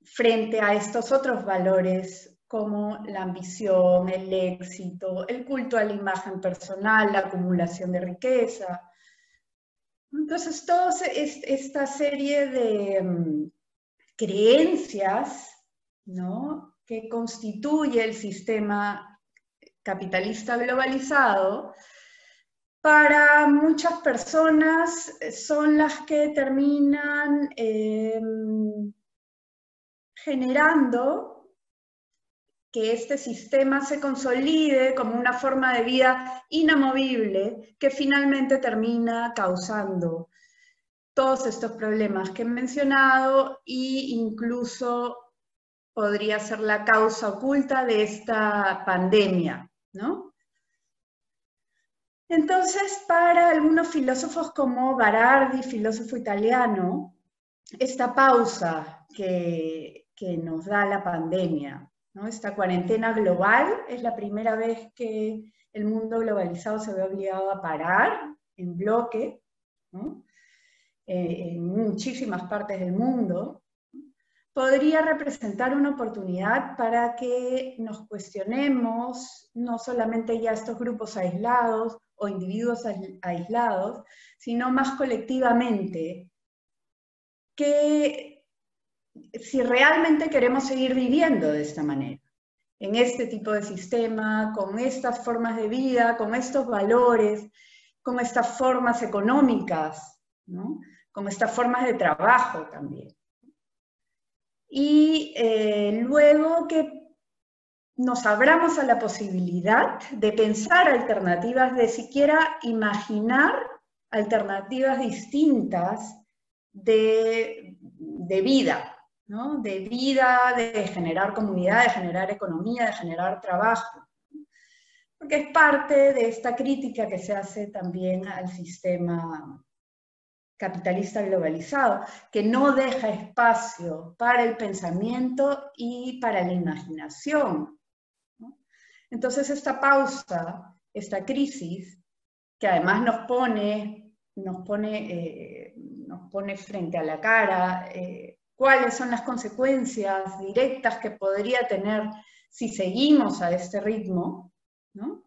frente a estos otros valores como la ambición, el éxito, el culto a la imagen personal, la acumulación de riqueza. Entonces, toda esta serie de creencias, ¿no?, que constituye el sistema capitalista globalizado, para muchas personas son las que terminan generando que este sistema se consolide como una forma de vida inamovible que finalmente termina causando todos estos problemas que he mencionado e incluso podría ser la causa oculta de esta pandemia, ¿no? Entonces, para algunos filósofos como Barardi, filósofo italiano, esta pausa que nos da la pandemia, ¿no?, esta cuarentena global, es la primera vez que el mundo globalizado se ve obligado a parar en bloque, ¿no?, en muchísimas partes del mundo. Podría representar una oportunidad para que nos cuestionemos no solamente ya estos grupos aislados o individuos aislados, sino más colectivamente, que si realmente queremos seguir viviendo de esta manera, en este tipo de sistema, con estas formas de vida, con estos valores, con estas formas económicas, ¿no?, con estas formas de trabajo también. Y luego que nos abramos a la posibilidad de pensar alternativas, de siquiera imaginar alternativas distintas de vida, ¿no?, de vida, de generar comunidad, de generar economía, de generar trabajo. Porque es parte de esta crítica que se hace también al sistema capitalista globalizado, que no deja espacio para el pensamiento y para la imaginación, ¿no? Entonces esta pausa, esta crisis, que además nos pone frente a la cara cuáles son las consecuencias directas que podría tener si seguimos a este ritmo, ¿no?,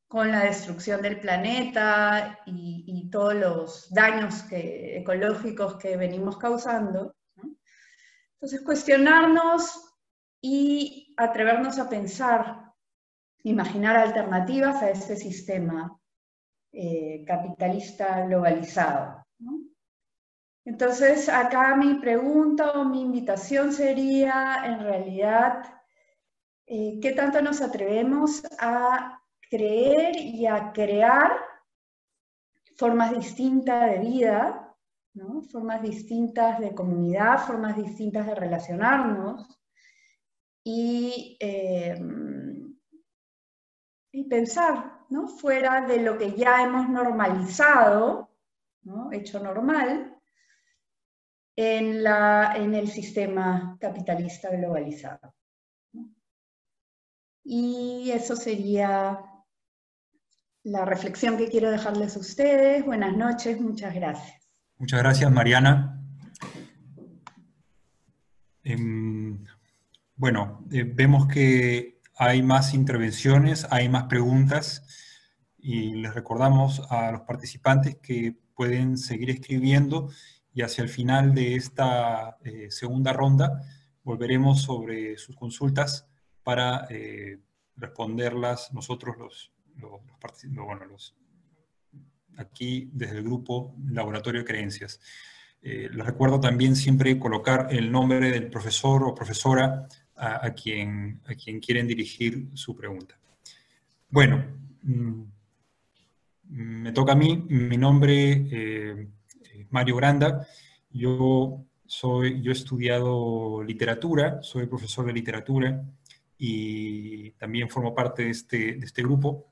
con la destrucción del planeta y todos los daños ecológicos que venimos causando, ¿no? Entonces, cuestionarnos y atrevernos a pensar, imaginar alternativas a este sistema capitalista globalizado, ¿no? Entonces, acá mi pregunta o mi invitación sería, en realidad, ¿qué tanto nos atrevemos a creer y a crear formas distintas de vida, ¿no?, formas distintas de comunidad, formas distintas de relacionarnos, y y pensar, ¿no? Fuera de lo que ya hemos normalizado, ¿no? Hecho normal, en el sistema capitalista globalizado, ¿no? Y eso sería la reflexión que quiero dejarles a ustedes. Buenas noches, muchas gracias. Muchas gracias, Mariana. Bueno, vemos que hay más intervenciones, hay más preguntas, y les recordamos a los participantes que pueden seguir escribiendo, y hacia el final de esta segunda ronda volveremos sobre sus consultas para responderlas nosotros aquí desde el grupo Laboratorio de Creencias. Les recuerdo también siempre colocar el nombre del profesor o profesora a quien quieren dirigir su pregunta. Bueno, me toca a mí. Mi nombre es Mario Granda. Yo he estudiado literatura, soy profesor de literatura y también formo parte de este grupo.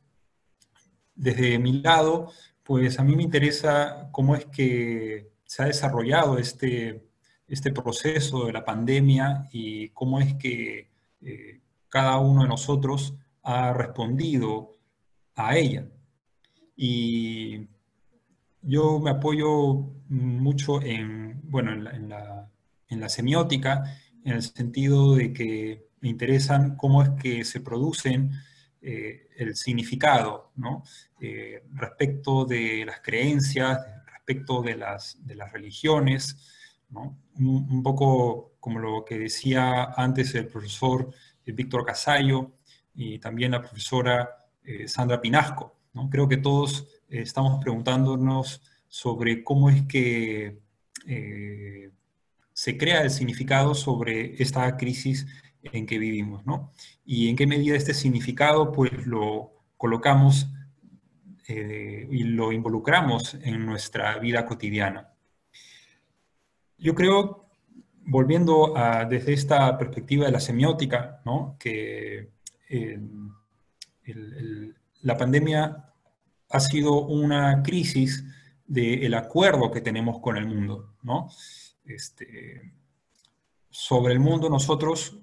Desde mi lado, pues a mí me interesa cómo es que se ha desarrollado este proceso de la pandemia y cómo es que cada uno de nosotros ha respondido a ella. Y yo me apoyo mucho en la semiótica, en el sentido de que me interesan cómo es que se producen el significado, ¿no? Respecto de las creencias, respecto de las religiones, ¿no? Un poco como lo que decía antes el profesor Víctor Casallo y también la profesora Sandra Pinasco, ¿no? Creo que todos estamos preguntándonos sobre cómo es que se crea el significado sobre esta crisis en que vivimos, ¿no? Y en qué medida este significado pues lo colocamos y lo involucramos en nuestra vida cotidiana. Yo creo, volviendo desde esta perspectiva de la semiótica, ¿no? Que la pandemia ha sido una crisis del acuerdo que tenemos con el mundo, ¿no? Sobre el mundo nosotros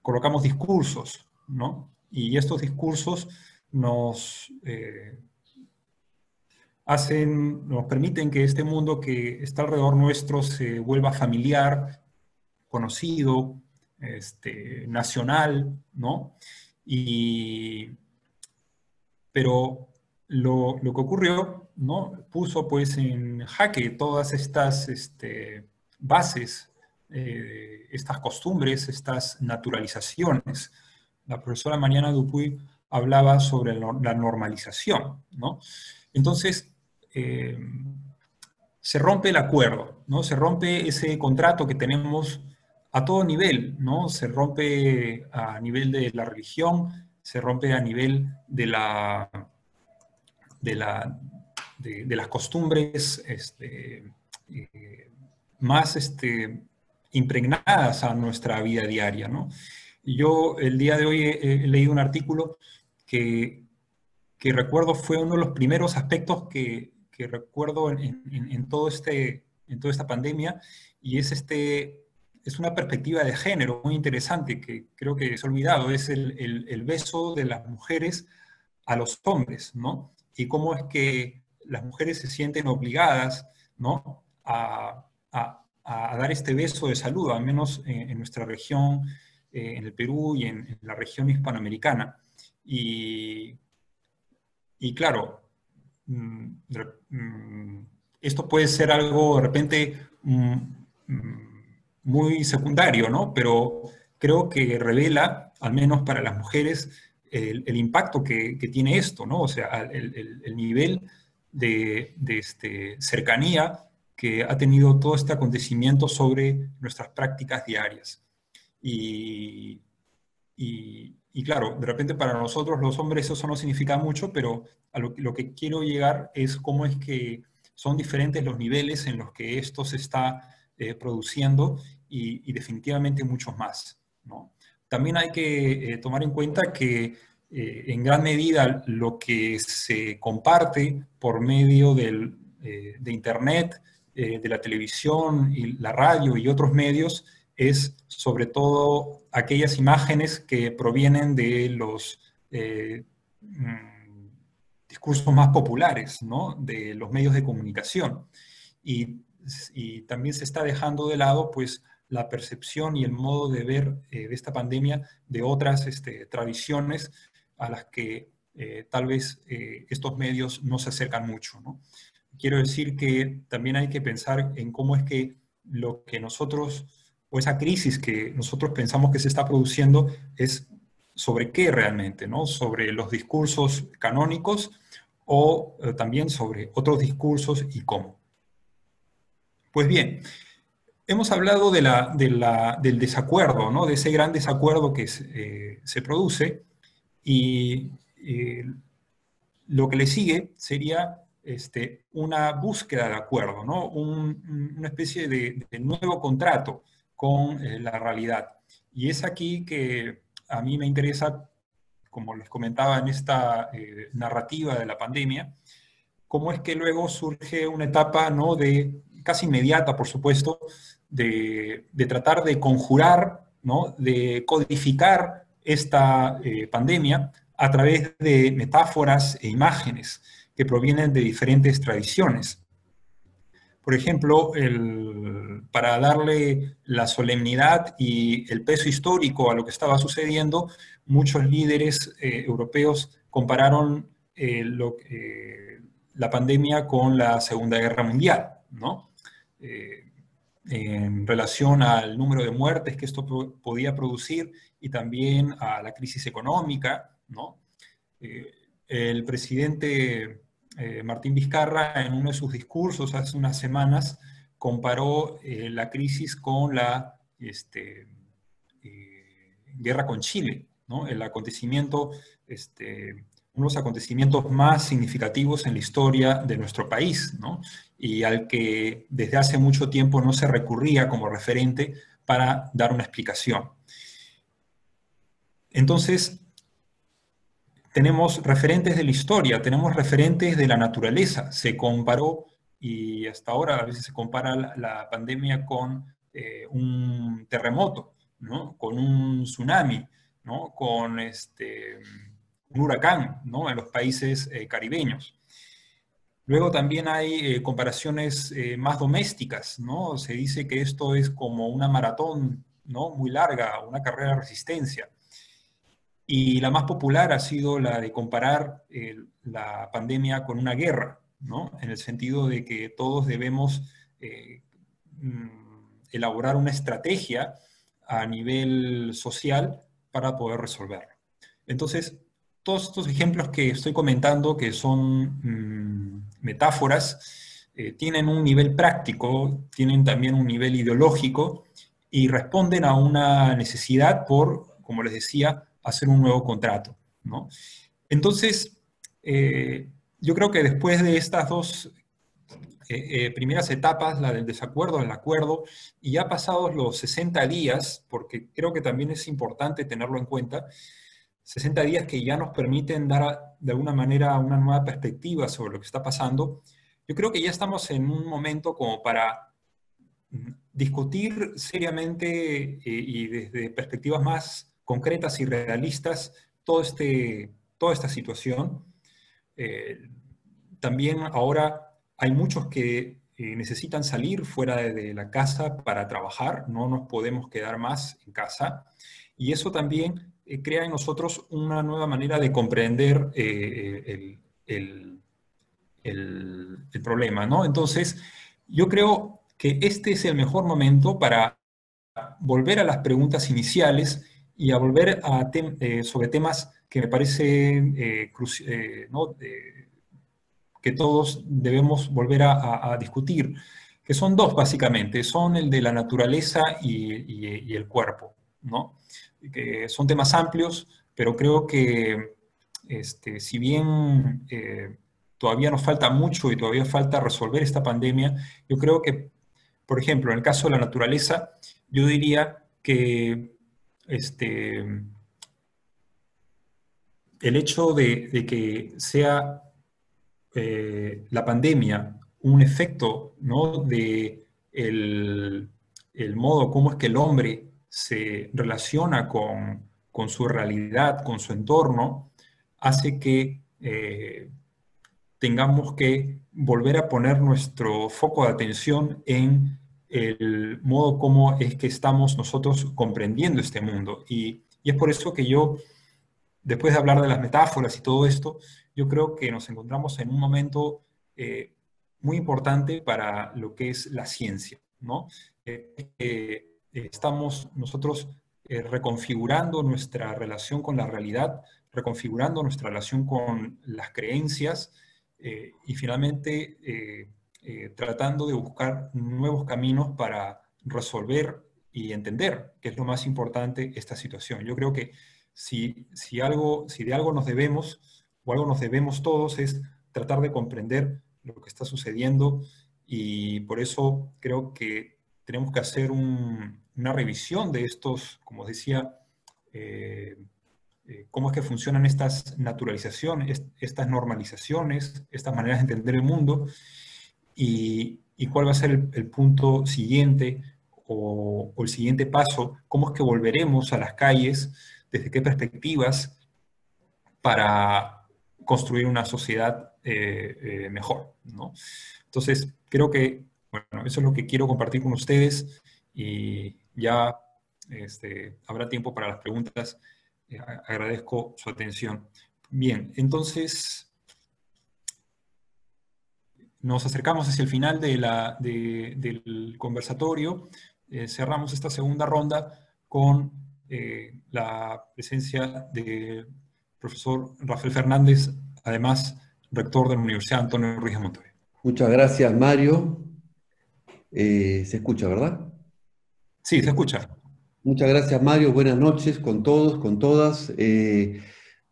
colocamos discursos, ¿no? Y estos discursos nos permiten que este mundo que está alrededor nuestro se vuelva familiar, conocido, nacional, ¿no? Pero lo que ocurrió, ¿no? Puso pues en jaque todas estas bases, estas costumbres, estas naturalizaciones. La profesora Mariana Dupuy hablaba sobre la normalización, ¿no? Entonces, se rompe el acuerdo, ¿no? Se rompe ese contrato que tenemos a todo nivel, ¿no? Se rompe a nivel de la religión, se rompe a nivel de las costumbres más impregnadas a nuestra vida diaria, ¿no? Yo el día de hoy he leído un artículo que recuerdo fue uno de los primeros aspectos que recuerdo en toda esta pandemia, y es una perspectiva de género muy interesante que creo que se ha olvidado, es el beso de las mujeres a los hombres, ¿no? Y cómo es que las mujeres se sienten obligadas, ¿no? a dar este beso de saludo, al menos en nuestra región, en el Perú y en la región hispanoamericana. Y claro, esto puede ser algo de repente muy secundario, ¿no? Pero creo que revela, al menos para las mujeres, el impacto que tiene esto, ¿no? O sea, el nivel de cercanía que ha tenido todo este acontecimiento sobre nuestras prácticas diarias. Y claro, de repente para nosotros los hombres eso no significa mucho, pero a lo que quiero llegar es cómo es que son diferentes los niveles en los que esto se está produciendo, y definitivamente muchos más, ¿no? También hay que tomar en cuenta que en gran medida lo que se comparte por medio de Internet, de la televisión y la radio y otros medios, es sobre todo aquellas imágenes que provienen de los discursos más populares, ¿no? De los medios de comunicación. Y también se está dejando de lado, pues, la percepción y el modo de ver de esta pandemia de otras tradiciones a las que tal vez estos medios no se acercan mucho, ¿no? Quiero decir que también hay que pensar en cómo es que lo que nosotros, o esa crisis que nosotros pensamos que se está produciendo, es sobre qué realmente, ¿no? Sobre los discursos canónicos o también sobre otros discursos y cómo. Pues bien, hemos hablado del desacuerdo, ¿no? De ese gran desacuerdo que se produce, y lo que le sigue sería una búsqueda de acuerdo, ¿no? Una especie de nuevo contrato con la realidad. Y es aquí que a mí me interesa, como les comentaba en esta narrativa de la pandemia, cómo es que luego surge una etapa, ¿no? Casi inmediata, por supuesto, de tratar de conjurar, ¿no? De codificar esta pandemia a través de metáforas e imágenes que provienen de diferentes tradiciones. Por ejemplo, para darle la solemnidad y el peso histórico a lo que estaba sucediendo, muchos líderes europeos compararon la pandemia con la Segunda Guerra Mundial, ¿no? En relación al número de muertes que esto podía producir y también a la crisis económica, ¿no? El presidente Martín Vizcarra, en uno de sus discursos hace unas semanas, comparó la crisis con la guerra con Chile, ¿no? El acontecimiento, uno de los acontecimientos más significativos en la historia de nuestro país, ¿no? Y al que desde hace mucho tiempo no se recurría como referente para dar una explicación. Entonces, tenemos referentes de la historia, tenemos referentes de la naturaleza. Se comparó, y hasta ahora a veces se compara la pandemia con un terremoto, ¿no? Con un tsunami, ¿no? Con un huracán, ¿no? En los países caribeños. Luego también hay comparaciones más domésticas, ¿no? Se dice que esto es como una maratón, ¿no? Muy larga, una carrera de resistencia. Y la más popular ha sido la de comparar la pandemia con una guerra, ¿no? En el sentido de que todos debemos elaborar una estrategia a nivel social para poder resolverlo. Entonces, todos estos ejemplos que estoy comentando, que son metáforas, tienen un nivel práctico, tienen también un nivel ideológico y responden a una necesidad por, como les decía, hacer un nuevo contrato, ¿no? Entonces, yo creo que después de estas dos primeras etapas, la del desacuerdo, el acuerdo, y ya pasados los 60 días, porque creo que también es importante tenerlo en cuenta, 60 días que ya nos permiten dar de alguna manera una nueva perspectiva sobre lo que está pasando, yo creo que ya estamos en un momento como para discutir seriamente y desde perspectivas más concretas y realistas toda esta situación. También ahora hay muchos que necesitan salir fuera de la casa para trabajar, no nos podemos quedar más en casa, y eso también crea en nosotros una nueva manera de comprender el problema, ¿no? Entonces, yo creo que este es el mejor momento para volver a las preguntas iniciales y a volver a sobre temas que me parecen ¿no? Que todos debemos volver a discutir, que son dos básicamente, son el de la naturaleza y el cuerpo, ¿no? Que son temas amplios, pero creo que si bien todavía nos falta mucho y todavía falta resolver esta pandemia, yo creo que, por ejemplo, en el caso de la naturaleza, yo diría que el hecho de que sea la pandemia un efecto, ¿no?, de el modo como es que el hombre se relaciona con su realidad, con su entorno, hace que tengamos que volver a poner nuestro foco de atención en el modo como es que estamos nosotros comprendiendo este mundo. Y es por eso que yo, después de hablar de las metáforas y todo esto, yo creo que nos encontramos en un momento muy importante para lo que es la ciencia, ¿no? Estamos nosotros reconfigurando nuestra relación con la realidad, reconfigurando nuestra relación con las creencias y finalmente tratando de buscar nuevos caminos para resolver y entender, que es lo más importante, esta situación. Yo creo que si de algo nos debemos, o algo nos debemos todos, es tratar de comprender lo que está sucediendo, y por eso creo que tenemos que hacer una revisión de estos, como decía, cómo es que funcionan estas naturalizaciones, estas normalizaciones, estas maneras de entender el mundo, y cuál va a ser el punto siguiente o el siguiente paso, cómo es que volveremos a las calles, desde qué perspectivas, para construir una sociedad mejor, ¿no? Entonces, creo que, bueno, eso es lo que quiero compartir con ustedes, y ya habrá tiempo para las preguntas. Agradezco su atención. Bien, entonces nos acercamos hacia el final del conversatorio. Cerramos esta segunda ronda con la presencia del profesor Rafael Fernández, además rector de la Universidad Antonio Ruiz de Montoya. Muchas gracias, Mario. Se escucha, ¿verdad? Sí, se escucha. Muchas gracias, Mario. Buenas noches con todos, con todas.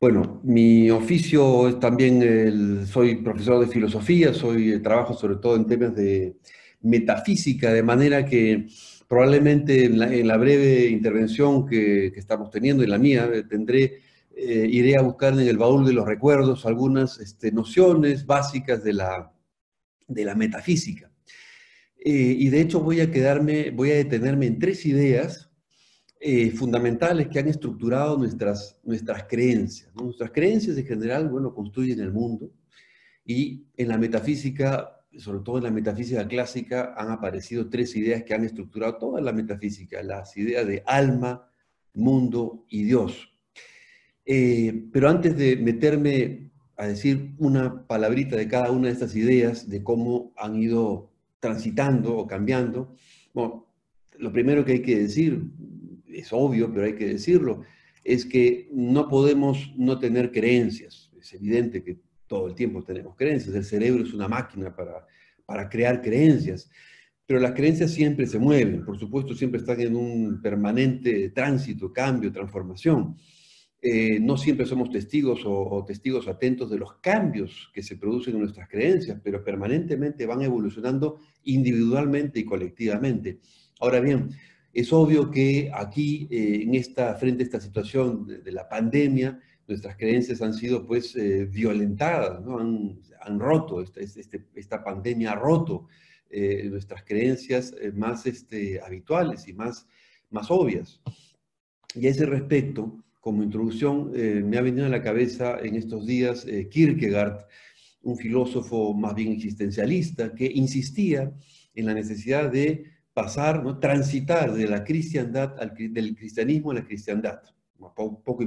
Bueno, mi oficio es también, soy profesor de filosofía, trabajo sobre todo en temas de metafísica, de manera que probablemente en la breve intervención que estamos teniendo, en la mía, iré a buscar en el baúl de los recuerdos algunas nociones básicas de la metafísica. Y de hecho voy a detenerme en tres ideas fundamentales que han estructurado nuestras creencias, ¿no? Nuestras creencias en general, bueno, construyen el mundo, y en la metafísica, sobre todo en la metafísica clásica, han aparecido tres ideas que han estructurado toda la metafísica: las ideas de alma, mundo y Dios. Pero antes de meterme a decir una palabrita de cada una de estas ideas, de cómo han ido transitando o cambiando, bueno, lo primero que hay que decir, es obvio, pero hay que decirlo, es que no podemos no tener creencias. Es evidente que todo el tiempo tenemos creencias. El cerebro es una máquina para crear creencias. Pero las creencias siempre se mueven, por supuesto, siempre están en un permanente tránsito, cambio, transformación. No siempre somos testigos o testigos atentos de los cambios que se producen en nuestras creencias, pero permanentemente van evolucionando individualmente y colectivamente. Ahora bien, es obvio que aquí, frente a esta situación de la pandemia, nuestras creencias han sido pues violentadas, ¿no? Han roto, esta pandemia ha roto nuestras creencias más habituales y más obvias. Y a ese respecto, como introducción, me ha venido a la cabeza en estos días Kierkegaard, un filósofo más bien existencialista, que insistía en la necesidad de pasar, ¿no?, transitar de la cristiandad del cristianismo a la cristiandad. Poco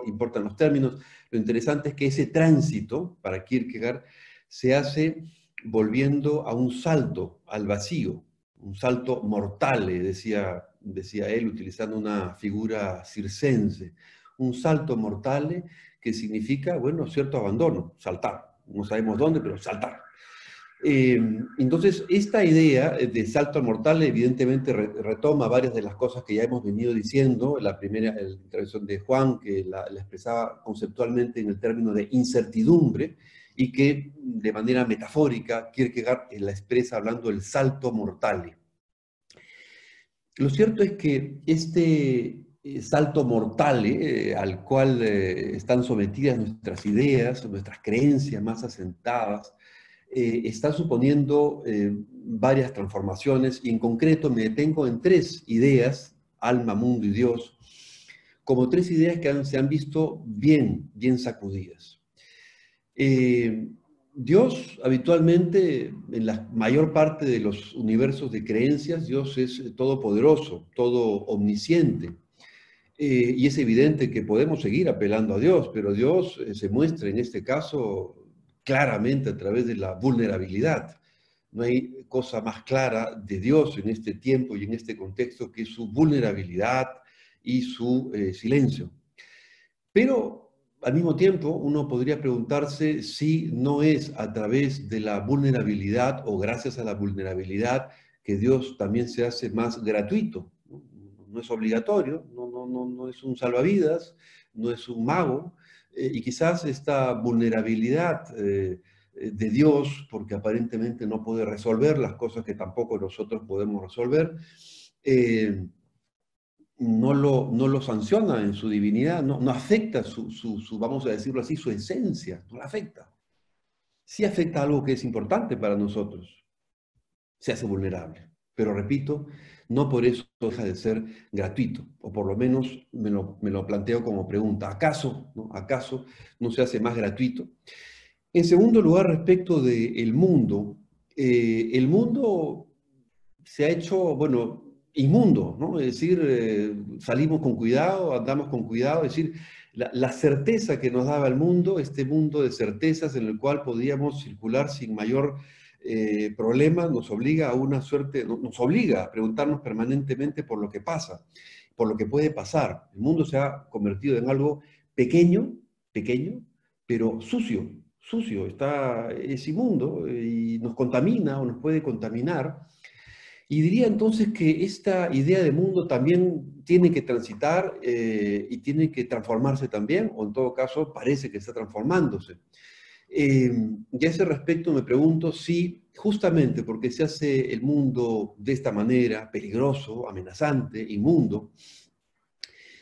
importan los términos, lo interesante es que ese tránsito, para Kierkegaard, se hace volviendo a un salto al vacío, un salto mortale, decía él, utilizando una figura circense, un salto mortale que significa, bueno, cierto abandono, saltar, no sabemos dónde, pero saltar. Entonces, esta idea de salto mortal evidentemente retoma varias de las cosas que ya hemos venido diciendo. La primera, la intervención de Juan, que la expresaba conceptualmente en el término de incertidumbre, y que de manera metafórica Kierkegaard la expresa hablando del salto mortale. Lo cierto es que salto mortal al cual están sometidas nuestras ideas, nuestras creencias más asentadas, está suponiendo varias transformaciones, y en concreto me detengo en 3 ideas, alma, mundo y Dios, como 3 ideas que se han visto bien sacudidas. Dios, habitualmente, en la mayor parte de los universos de creencias, Dios es todopoderoso, todo omnisciente. Y es evidente que podemos seguir apelando a Dios, pero Dios se muestra en este caso claramente a través de la vulnerabilidad. No hay cosa más clara de Dios en este tiempo y en este contexto que su vulnerabilidad y su silencio. Pero al mismo tiempo uno podría preguntarse si no es a través de la vulnerabilidad o gracias a la vulnerabilidad que Dios también se hace más gratuito. No es obligatorio, no es un salvavidas, no es un mago, y quizás esta vulnerabilidad de Dios, porque aparentemente no puede resolver las cosas que tampoco nosotros podemos resolver, no lo sanciona en su divinidad, no afecta vamos a decirlo así, su esencia, no la afecta. Sí afecta algo que es importante para nosotros, se hace vulnerable. Pero repito, no por eso deja de ser gratuito, o por lo menos me lo planteo como pregunta. ¿Acaso no se hace más gratuito? En segundo lugar, respecto del mundo, el mundo se ha hecho, bueno, inmundo, ¿no? Es decir, salimos con cuidado, andamos con cuidado, es decir, la certeza que nos daba el mundo, este mundo de certezas en el cual podíamos circular sin mayor problema, nos obliga a una suerte, nos obliga a preguntarnos permanentemente por lo que pasa, por lo que puede pasar. El mundo se ha convertido en algo pequeño, pero sucio, es inmundo y nos contamina o nos puede contaminar. Y diría entonces que esta idea de mundo también tiene que transitar y tiene que transformarse también, o en todo caso parece que está transformándose. Y a ese respecto me pregunto si justamente porque se hace el mundo de esta manera, peligroso, amenazante, inmundo,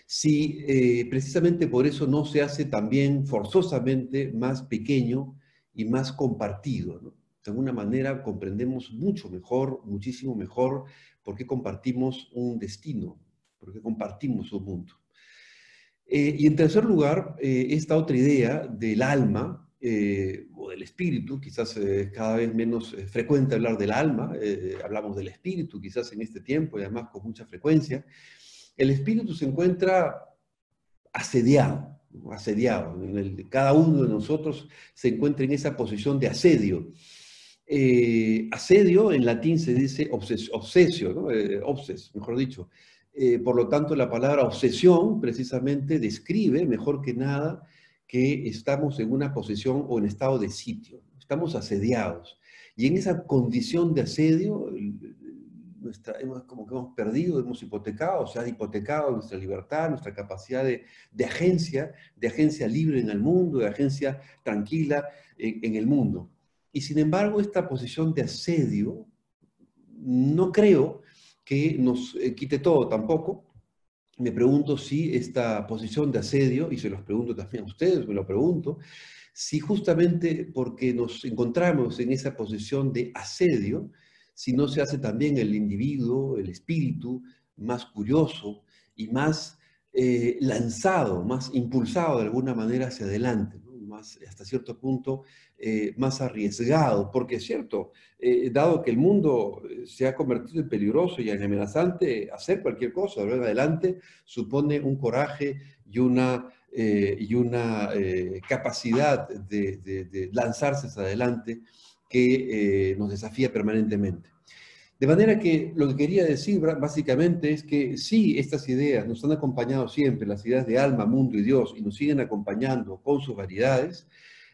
si precisamente por eso no se hace también forzosamente más pequeño y más compartido, ¿no? De alguna manera comprendemos mucho mejor, muchísimo mejor, por qué compartimos un destino, por qué compartimos un mundo. Y en tercer lugar, esta otra idea del alma o del espíritu, quizás cada vez menos frecuente hablar del alma, hablamos del espíritu quizás en este tiempo y además con mucha frecuencia. El espíritu se encuentra asediado. Cada uno de nosotros se encuentra en esa posición de asedio. Asedio en latín se dice obsesio, ¿no? Obses, mejor dicho. Por lo tanto, la palabra obsesión precisamente describe mejor que nada que estamos en una posición o en estado de sitio. Estamos asediados. Y en esa condición de asedio, como que hemos perdido, hemos hipotecado, se ha hipotecado nuestra libertad, nuestra capacidad de agencia libre en el mundo, de agencia tranquila en el mundo. Y sin embargo, esta posición de asedio no creo que nos quite todo tampoco. Me pregunto si esta posición de asedio, y se los pregunto también a ustedes, me lo pregunto, si justamente porque nos encontramos en esa posición de asedio, si no se hace también el individuo, el espíritu, más curioso y más lanzado, más impulsado de alguna manera hacia adelante, ¿no? Más, hasta cierto punto, más arriesgado, porque es cierto, dado que el mundo se ha convertido en peligroso y en amenazante, hacer cualquier cosa, de adelante, supone un coraje y una capacidad de lanzarse hacia adelante que nos desafía permanentemente. De manera que lo que quería decir básicamente es que sí, estas ideas nos han acompañado siempre, las ideas de alma, mundo y Dios, y nos siguen acompañando con sus variedades.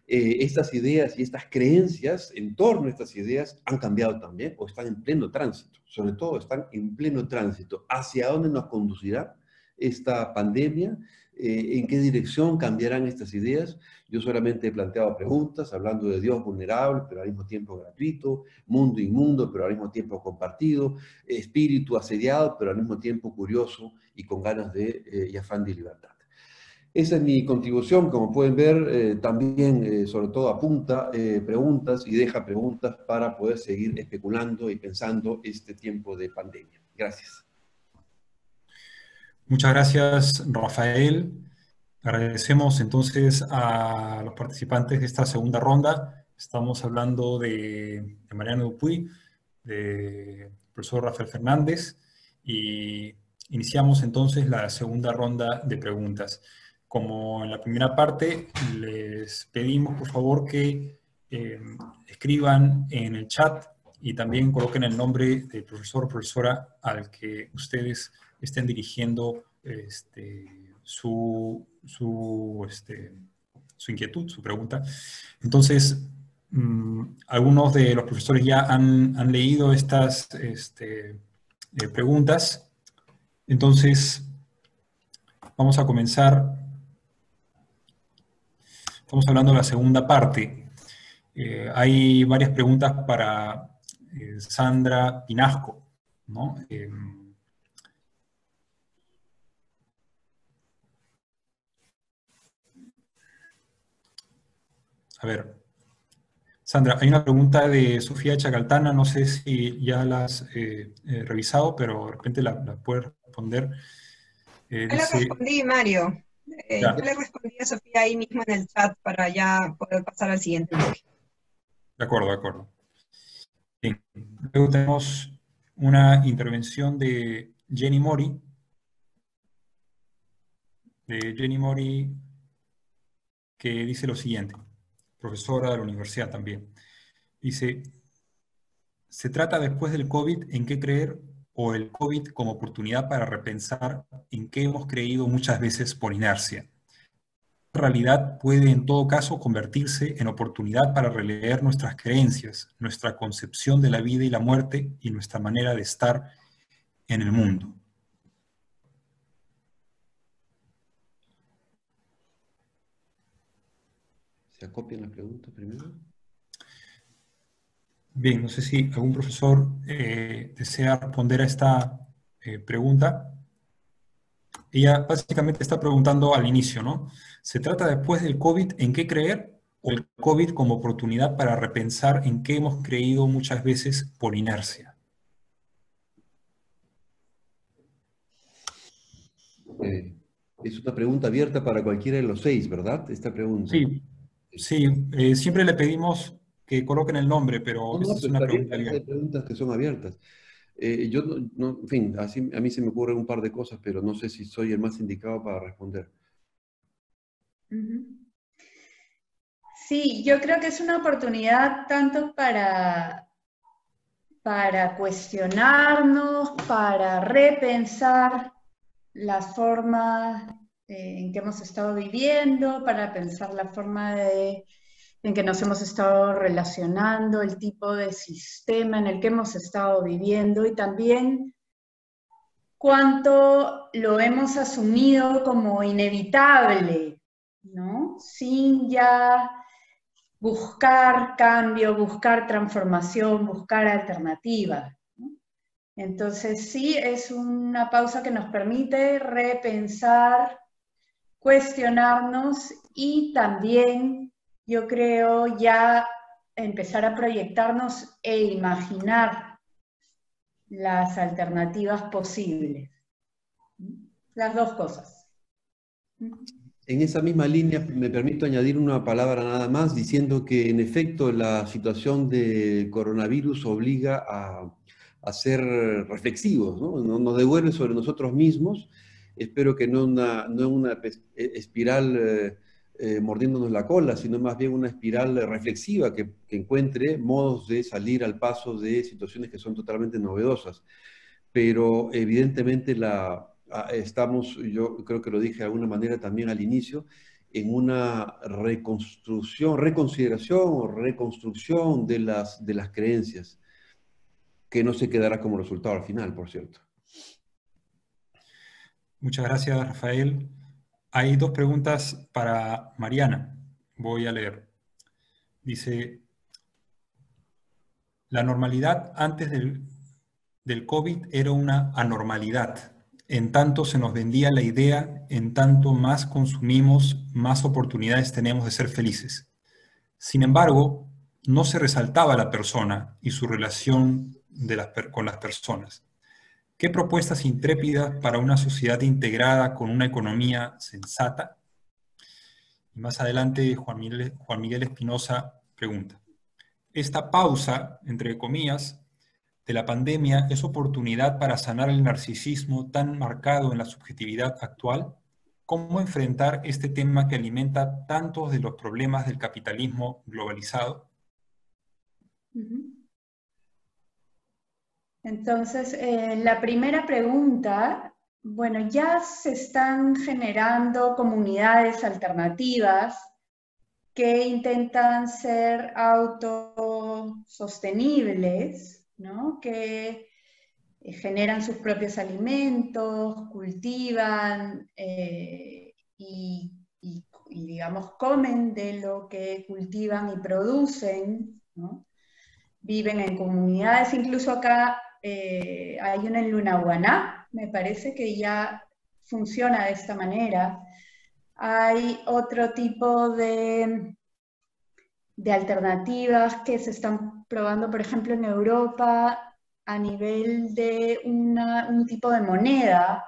Estas ideas y estas creencias en torno a estas ideas han cambiado también o están en pleno tránsito. Sobre todo están en pleno tránsito. ¿Hacia dónde nos conducirá esta pandemia? en qué dirección cambiarán estas ideas. Yo solamente he planteado preguntas, hablando de Dios vulnerable, pero al mismo tiempo gratuito, mundo inmundo, pero al mismo tiempo compartido, espíritu asediado, pero al mismo tiempo curioso y con ganas de y afán de libertad. Esa es mi contribución. Como pueden ver, también sobre todo apunta preguntas y deja preguntas para poder seguir especulando y pensando este tiempo de pandemia. Gracias. Muchas gracias, Rafael. Agradecemos entonces a los participantes de esta segunda ronda. Estamos hablando de Mariano Dupuy, del profesor Rafael Fernández, y iniciamos entonces la segunda ronda de preguntas. Como en la primera parte, les pedimos por favor que escriban en el chat y también coloquen el nombre del profesor o profesora al que ustedes estén dirigiendo su inquietud, su pregunta. Entonces, algunos de los profesores ya han leído estas preguntas. Entonces, vamos a comenzar. Estamos hablando de la segunda parte. Hay varias preguntas para Sandra Pinasco, ¿no? A ver, Sandra, hay una pregunta de Sofía Chacaltana, no sé si ya la has revisado, pero de repente la puedes responder. Yo le respondí, Mario. Yo le respondí a Sofía ahí mismo en el chat para ya poder pasar al siguiente bloque. De acuerdo, de acuerdo. Bien. Luego tenemos una intervención de Jenny Mori. Que dice lo siguiente, profesora de la universidad también. Dice, ¿se trata después del COVID en qué creer o el COVID como oportunidad para repensar en qué hemos creído muchas veces por inercia? La realidad puede en todo caso convertirse en oportunidad para releer nuestras creencias, nuestra concepción de la vida y la muerte y nuestra manera de estar en el mundo. ¿Se acopian las preguntas primero? Bien, no sé si algún profesor desea responder a esta pregunta. Ella básicamente está preguntando al inicio, ¿no? ¿Se trata después del COVID en qué creer o el COVID como oportunidad para repensar en qué hemos creído muchas veces por inercia? Es una pregunta abierta para cualquiera de los 6, ¿verdad? Esta pregunta. Sí, sí, siempre le pedimos que coloquen el nombre, pero esta es una pregunta abierta. Hay preguntas que son abiertas. Yo, en fin, así, a mí se me ocurren un par de cosas, pero no sé si soy el más indicado para responder. Sí, yo creo que es una oportunidad tanto para cuestionarnos, para repensar las formas en que hemos estado viviendo, para pensar la forma en que nos hemos estado relacionando, el tipo de sistema en el que hemos estado viviendo y también cuánto lo hemos asumido como inevitable, ¿no? Sin ya buscar cambio, buscar transformación, buscar alternativas. Entonces sí, es una pausa que nos permite repensar, cuestionarnos y también, yo creo, ya empezar a proyectarnos e imaginar las alternativas posibles. Las dos cosas. En esa misma línea me permito añadir una palabra nada más, diciendo que en efecto la situación de coronavirus obliga a ser reflexivos, ¿no? Nos devuelve sobre nosotros mismos. Espero que no una espiral mordiéndonos la cola, sino más bien una espiral reflexiva que encuentre modos de salir al paso de situaciones que son totalmente novedosas. Pero evidentemente estamos, yo creo que lo dije de alguna manera también al inicio, en una reconsideración o reconstrucción de las creencias, que no se quedará como resultado al final, por cierto. Muchas gracias, Rafael. Hay dos preguntas para Mariana. Voy a leer. Dice, la normalidad antes del COVID era una anormalidad. En tanto se nos vendía la idea, en tanto más consumimos, más oportunidades tenemos de ser felices. Sin embargo, no se resaltaba la persona y su relación con las personas. ¿Qué propuestas intrépidas para una sociedad integrada con una economía sensata? Y más adelante, Juan Miguel Espinosa pregunta, ¿esta pausa, entre comillas, de la pandemia es oportunidad para sanar el narcisismo tan marcado en la subjetividad actual? ¿Cómo enfrentar este tema que alimenta tantos de los problemas del capitalismo globalizado? Entonces, la primera pregunta, bueno, ya se están generando comunidades alternativas que intentan ser autosostenibles, ¿no? Que generan sus propios alimentos, cultivan y digamos, comen de lo que cultivan y producen, ¿no? Viven en comunidades, incluso acá hay una en Lunahuaná, me parece que ya funciona de esta manera. Hay otro tipo de alternativas que se están probando, por ejemplo, en Europa, a nivel de un tipo de moneda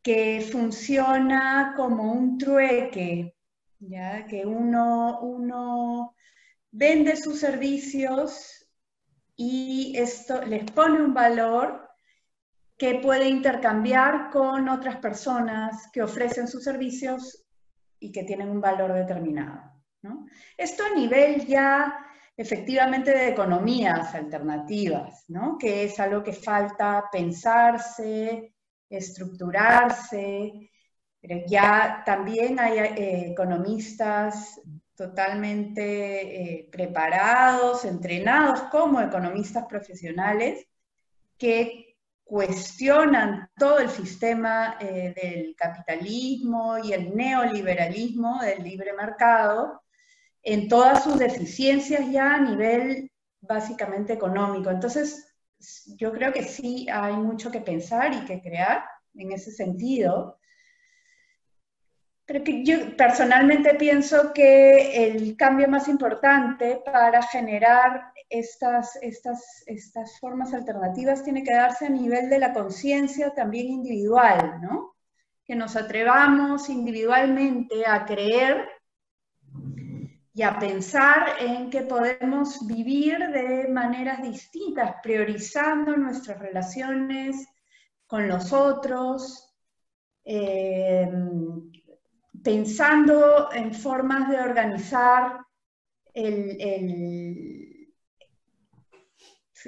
que funciona como un trueque, ¿ya? Que uno vende sus servicios y esto les pone un valor que puede intercambiar con otras personas que ofrecen sus servicios y que tienen un valor determinado, ¿no? Esto a nivel ya efectivamente de economías alternativas, ¿no? Que es algo que falta pensarse, estructurarse, pero ya también hay economistas totalmente preparados, entrenados como economistas profesionales que cuestionan todo el sistema del capitalismo y el neoliberalismo del libre mercado en todas sus deficiencias ya a nivel básicamente económico. Entonces, yo creo que sí hay mucho que pensar y que crear en ese sentido. Pero que yo personalmente pienso que el cambio más importante para generar estas formas alternativas tiene que darse a nivel de la conciencia también individual, ¿no? Que nos atrevamos individualmente a creer y a pensar en que podemos vivir de maneras distintas, priorizando nuestras relaciones con los otros, pensando en formas de organizar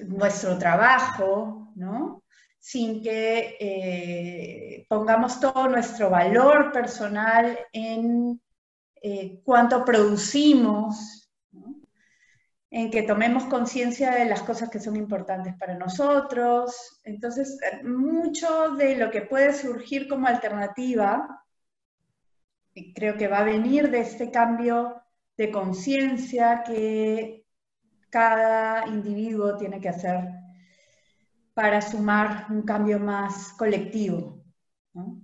nuestro trabajo, ¿no? Sin que pongamos todo nuestro valor personal en cuánto producimos, ¿no? En que tomemos conciencia de las cosas que son importantes para nosotros. Entonces, mucho de lo que puede surgir como alternativa creo que va a venir de este cambio de conciencia que cada individuo tiene que hacer para sumar un cambio más colectivo, ¿no?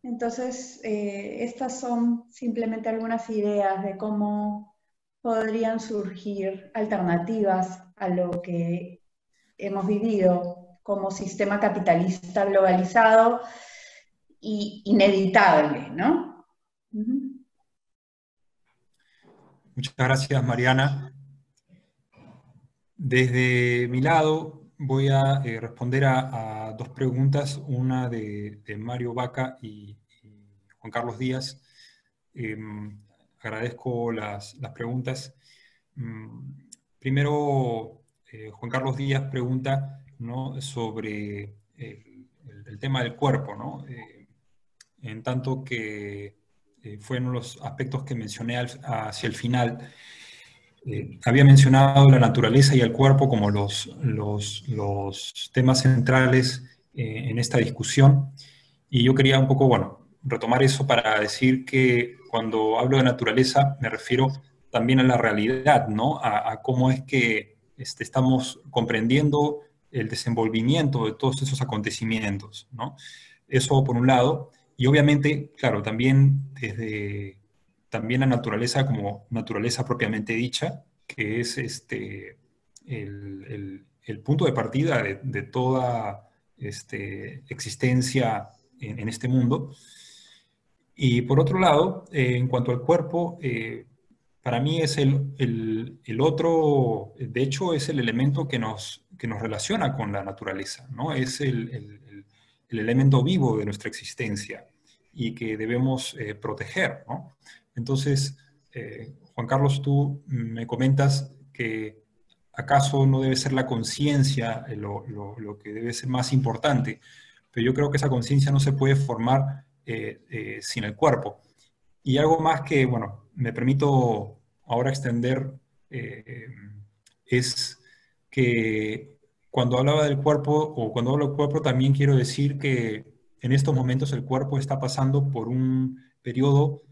Entonces, estas son simplemente algunas ideas de cómo podrían surgir alternativas a lo que hemos vivido como sistema capitalista globalizado e inevitable, ¿no? Muchas gracias, Mariana. Desde mi lado voy a responder a dos preguntas, una de Mario Vaca y Juan Carlos Díaz. Agradezco las preguntas. Primero, Juan Carlos Díaz pregunta, ¿no?, sobre el tema del cuerpo, ¿no? En tanto que fueron los aspectos que mencioné hacia el final. Había mencionado la naturaleza y el cuerpo como los temas centrales en esta discusión, y yo quería un poco, bueno, retomar eso para decir que cuando hablo de naturaleza me refiero también a la realidad, ¿no? A cómo es que estamos comprendiendo el desenvolvimiento de todos esos acontecimientos, ¿no? Eso por un lado. Y obviamente, claro, también también la naturaleza como naturaleza propiamente dicha, que es el punto de partida de toda existencia en este mundo. Y por otro lado, en cuanto al cuerpo, para mí es el otro, de hecho es el elemento que nos relaciona con la naturaleza, ¿no? Es el elemento vivo de nuestra existencia y que debemos proteger, ¿no? Entonces, Juan Carlos, tú me comentas que acaso no debe ser la conciencia lo que debe ser más importante, pero yo creo que esa conciencia no se puede formar sin el cuerpo. Y algo más que, bueno, me permito ahora extender, eh, es que cuando hablaba del cuerpo, o cuando hablo del cuerpo, también quiero decir que en estos momentos el cuerpo está pasando por un periodo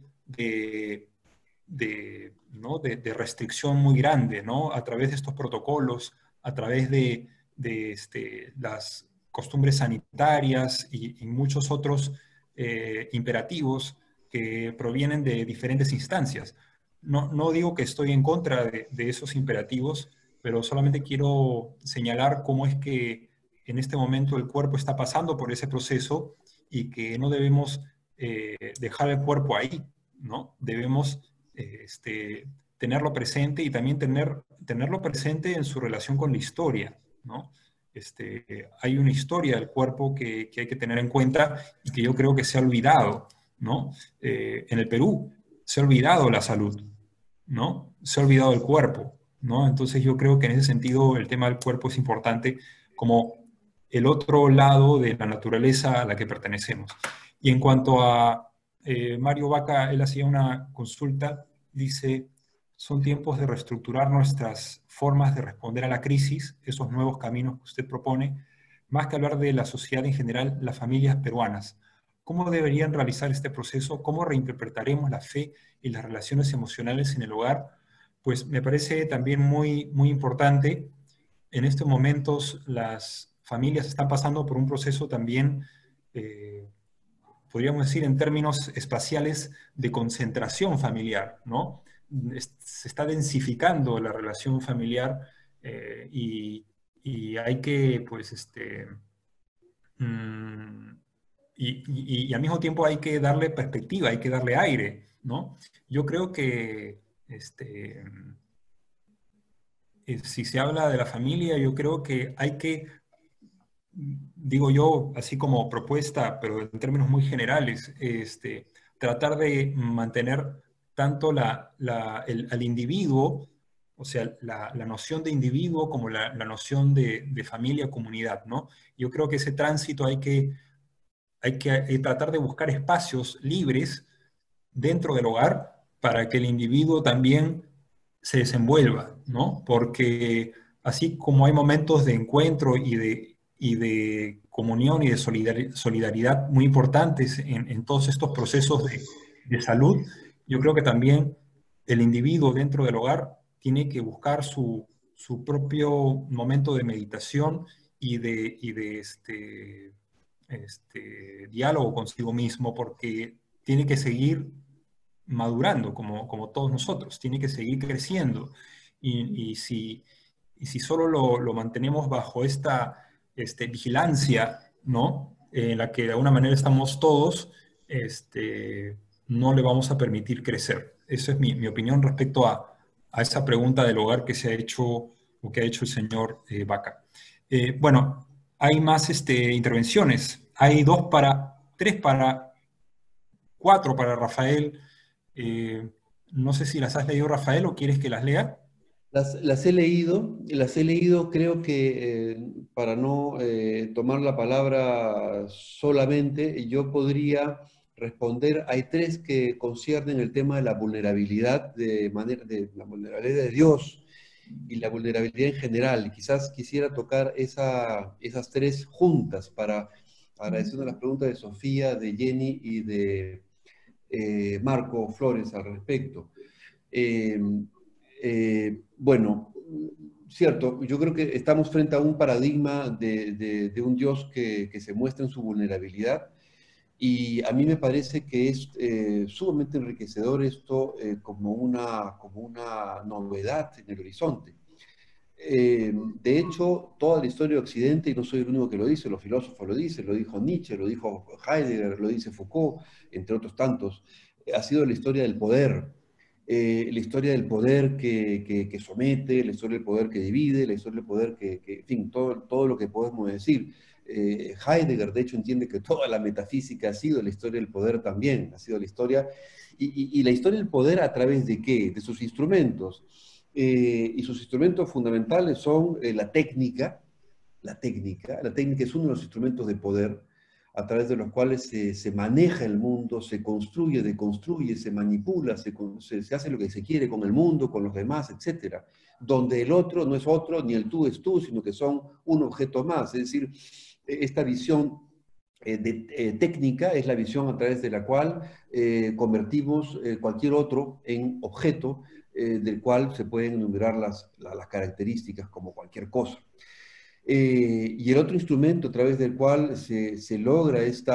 ¿no? de restricción muy grande, ¿no? A través de estos protocolos, a través de las costumbres sanitarias y muchos otros imperativos que provienen de diferentes instancias. No digo que estoy en contra de esos imperativos, pero solamente quiero señalar cómo es que en este momento el cuerpo está pasando por ese proceso y que no debemos dejar el cuerpo ahí, ¿no? Debemos tenerlo presente y también tenerlo presente en su relación con la historia, ¿no? Hay una historia del cuerpo que hay que tener en cuenta y que yo creo que se ha olvidado, ¿no? En el Perú se ha olvidado la salud, ¿no? Se ha olvidado el cuerpo, ¿no? Entonces yo creo que en ese sentido el tema del cuerpo es importante como el otro lado de la naturaleza a la que pertenecemos. Y en cuanto a Mario Vaca, él hacía una consulta, dice, son tiempos de reestructurar nuestras formas de responder a la crisis, esos nuevos caminos que usted propone, más que hablar de la sociedad en general, las familias peruanas. ¿Cómo deberían realizar este proceso? ¿Cómo reinterpretaremos la fe y las relaciones emocionales en el hogar? Pues me parece también muy importante. En estos momentos las familias están pasando por un proceso también, podríamos decir en términos espaciales, de concentración familiar, ¿no? Se está densificando la relación familiar y hay que, pues, mm, y al mismo tiempo hay que darle perspectiva, hay que darle aire, ¿no? Yo creo que si se habla de la familia, yo creo que hay que, digo yo, así como propuesta, pero en términos muy generales, tratar de mantener tanto al individuo, o sea, la noción de individuo como la noción de familia, comunidad, ¿no? Yo creo que ese tránsito hay que tratar de buscar espacios libres dentro del hogar para que el individuo también se desenvuelva, ¿no? Porque así como hay momentos de encuentro y de comunión y de solidaridad muy importantes en todos estos procesos de salud, yo creo que también el individuo dentro del hogar tiene que buscar su propio momento de meditación y de diálogo consigo mismo, porque tiene que seguir madurando como todos nosotros, tiene que seguir creciendo. Y, y si, y si solo lo mantenemos bajo esta vigilancia, ¿no? En la que de alguna manera estamos todos, no le vamos a permitir crecer. Esa es mi opinión respecto a esa pregunta del hogar que se ha hecho o que ha hecho el señor Vaca. Bueno, hay más intervenciones. Hay 3 para, 4 para Rafael. No sé si las has leído, Rafael, o quieres que las lea. Las he leído, creo que para no tomar la palabra solamente, yo podría responder, hay 3 que conciernen el tema de la vulnerabilidad, de la vulnerabilidad de Dios y la vulnerabilidad en general. Quizás quisiera tocar esas 3 juntas para agradeciendo las preguntas de Sofía, de Jenny y de Marco Flores al respecto. Bueno, cierto, yo creo que estamos frente a un paradigma de un Dios que se muestra en su vulnerabilidad, y a mí me parece que es sumamente enriquecedor esto como una novedad en el horizonte. De hecho, toda la historia de Occidente, y no soy el único que lo dice, los filósofos lo dicen, lo dijo Nietzsche, lo dijo Heidegger, lo dice Foucault, entre otros tantos, ha sido la historia del poder. La historia del poder que somete, la historia del poder que divide, la historia del poder en fin, todo lo que podemos decir. Heidegger, de hecho, entiende que toda la metafísica ha sido la historia del poder también, ha sido la historia, y la historia del poder a través de ¿qué? De sus instrumentos. Y sus instrumentos fundamentales son la técnica. La técnica es uno de los instrumentos de poder a través de los cuales se maneja el mundo, se construye, deconstruye, se manipula, se hace lo que se quiere con el mundo, con los demás, etc. Donde el otro no es otro, ni el tú es tú, sino que son un objeto más. Es decir, esta visión técnica es la visión a través de la cual convertimos cualquier otro en objeto del cual se pueden enumerar las características como cualquier cosa. Y el otro instrumento a través del cual se logra este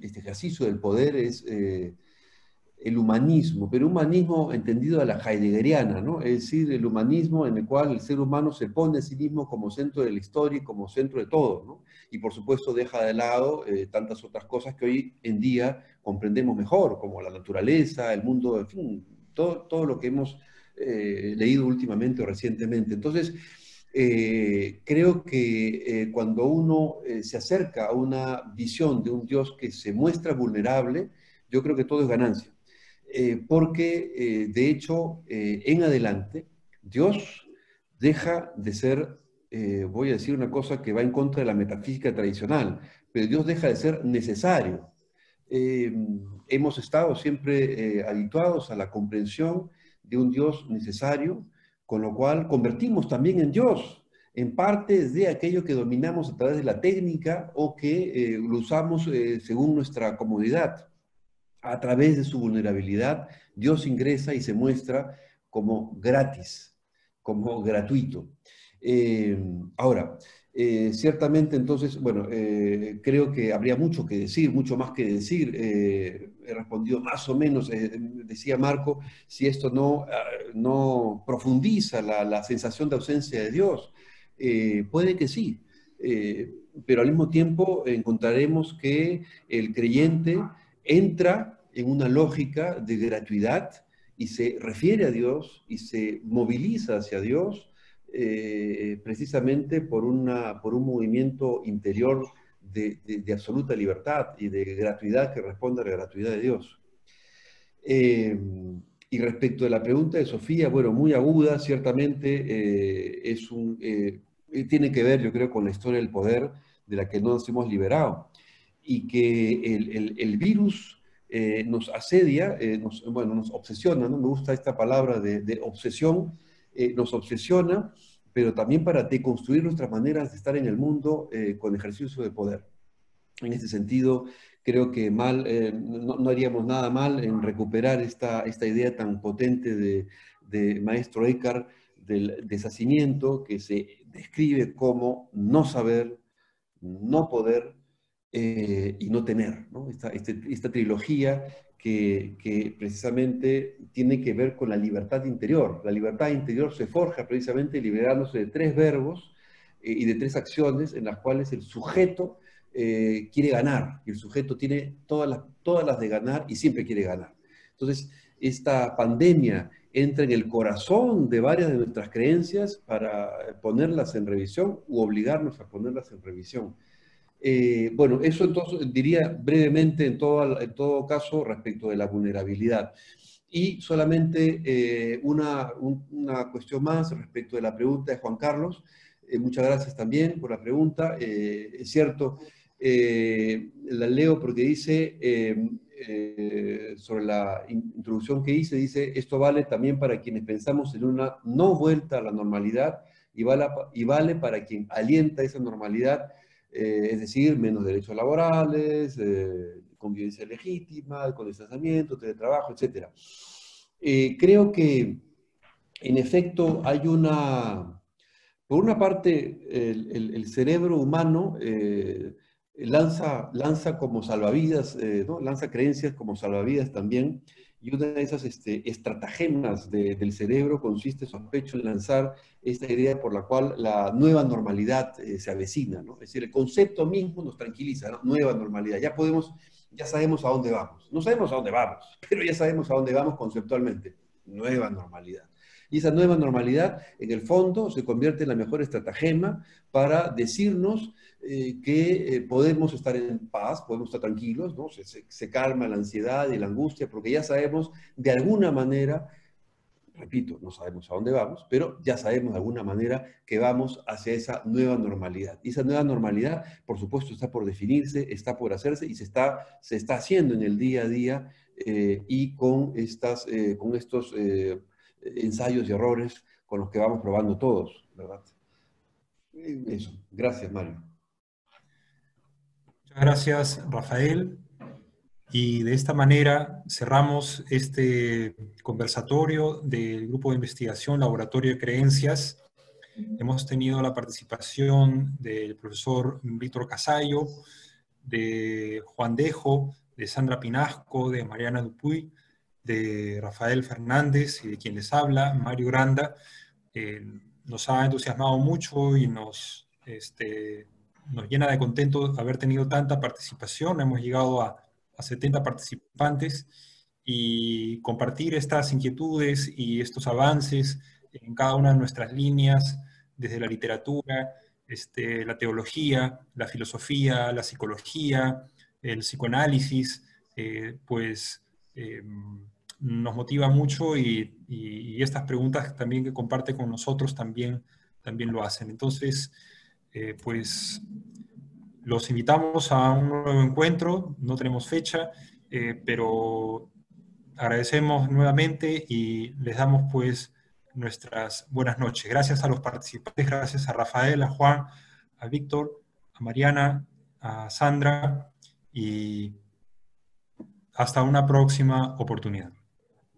ejercicio del poder es el humanismo, pero humanismo entendido a la heideggeriana, ¿no? Es decir, el humanismo en el cual el ser humano se pone a sí mismo como centro de la historia y como centro de todo, ¿no? Y por supuesto deja de lado tantas otras cosas que hoy en día comprendemos mejor, como la naturaleza, el mundo, en fin, todo lo que hemos leído últimamente o recientemente. Entonces, creo que cuando uno se acerca a una visión de un Dios que se muestra vulnerable, yo creo que todo es ganancia. Porque, de hecho, en adelante, Dios deja de ser, voy a decir una cosa que va en contra de la metafísica tradicional, pero Dios deja de ser necesario. Hemos estado siempre habituados a la comprensión de un Dios necesario, con lo cual convertimos también en Dios, en parte de aquello que dominamos a través de la técnica o que lo usamos según nuestra comodidad. A través de su vulnerabilidad, Dios ingresa y se muestra como gratis, como gratuito. Ahora, ciertamente entonces, bueno, creo que habría mucho que decir, mucho más que decir. He respondido más o menos, decía Marco, si esto no profundiza la sensación de ausencia de Dios. Puede que sí, pero al mismo tiempo encontraremos que el creyente entra en una lógica de gratuidad y se refiere a Dios y se moviliza hacia Dios precisamente por un movimiento interior de absoluta libertad y de gratuidad que responde a la gratuidad de Dios. Y respecto de la pregunta de Sofía, bueno, muy aguda, ciertamente tiene que ver, yo creo, con la historia del poder de la que no nos hemos liberado. Y que el virus nos asedia, nos obsesiona, ¿no? Me gusta esta palabra de obsesión, nos obsesiona, pero también para deconstruir nuestras maneras de estar en el mundo con ejercicio de poder. En este sentido, creo que no haríamos nada mal en recuperar esta idea tan potente de Maestro Eckhart del deshacimiento, que se describe como no saber, no poder, y no tener, ¿no? Esta trilogía que precisamente tiene que ver con la libertad interior. La libertad interior se forja precisamente liberándose de tres verbos y de tres acciones en las cuales el sujeto quiere ganar, y el sujeto tiene todas las de ganar y siempre quiere ganar. Entonces, esta pandemia entra en el corazón de varias de nuestras creencias para ponerlas en revisión u obligarnos a ponerlas en revisión. Bueno, eso entonces diría brevemente en todo caso respecto de la vulnerabilidad. Y solamente una cuestión más respecto de la pregunta de Juan Carlos. Muchas gracias también por la pregunta. Es cierto, la leo porque dice, sobre la introducción que hice, dice, esto vale también para quienes pensamos en una no vuelta a la normalidad y vale para quien alienta esa normalidad, es decir, menos derechos laborales, convivencia legítima, con distanciamiento, teletrabajo, etc. Creo que, en efecto, hay por una parte, el cerebro humano lanza como salvavidas, ¿no? Lanza creencias como salvavidas también, y una de esas estratagemas del cerebro consiste, sospecho, en lanzar esta idea por la cual la nueva normalidad se avecina, ¿no? Es decir, el concepto mismo nos tranquiliza, ¿no? Nueva normalidad, ya sabemos a dónde vamos. No sabemos a dónde vamos, pero ya sabemos a dónde vamos conceptualmente. Nueva normalidad. Y esa nueva normalidad, en el fondo, se convierte en la mejor estratagema para decirnos que podemos estar en paz, podemos estar tranquilos, ¿no? Se calma la ansiedad y la angustia, porque ya sabemos de alguna manera, repito, no sabemos a dónde vamos, pero ya sabemos de alguna manera que vamos hacia esa nueva normalidad. Y esa nueva normalidad, por supuesto, está por definirse, está por hacerse y se está haciendo en el día a día y con estos ensayos y errores con los que vamos probando todos, ¿verdad? Eso. Gracias, Mario. Muchas gracias, Rafael. Y de esta manera cerramos este conversatorio del Grupo de Investigación Laboratorio de Creencias. Hemos tenido la participación del profesor Víctor Casayo, de Juan Dejo, de Sandra Pinasco, de Mariana Dupuy, de Rafael Fernández y de quien les habla, Mario Granda. Nos ha entusiasmado mucho y nos llena de contento haber tenido tanta participación. Hemos llegado a 70 participantes y compartir estas inquietudes y estos avances en cada una de nuestras líneas, desde la literatura, la teología, la filosofía, la psicología, el psicoanálisis, nos motiva mucho y estas preguntas también que comparte con nosotros también lo hacen. Entonces, los invitamos a un nuevo encuentro, no tenemos fecha, pero agradecemos nuevamente y les damos pues nuestras buenas noches. Gracias a los participantes, gracias a Rafael, a Juan, a Víctor, a Mariana, a Sandra y hasta una próxima oportunidad.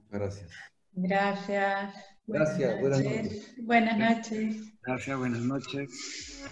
Gracias. Gracias. Gracias, buenas noches. Buenas noches. Gracias, buenas noches.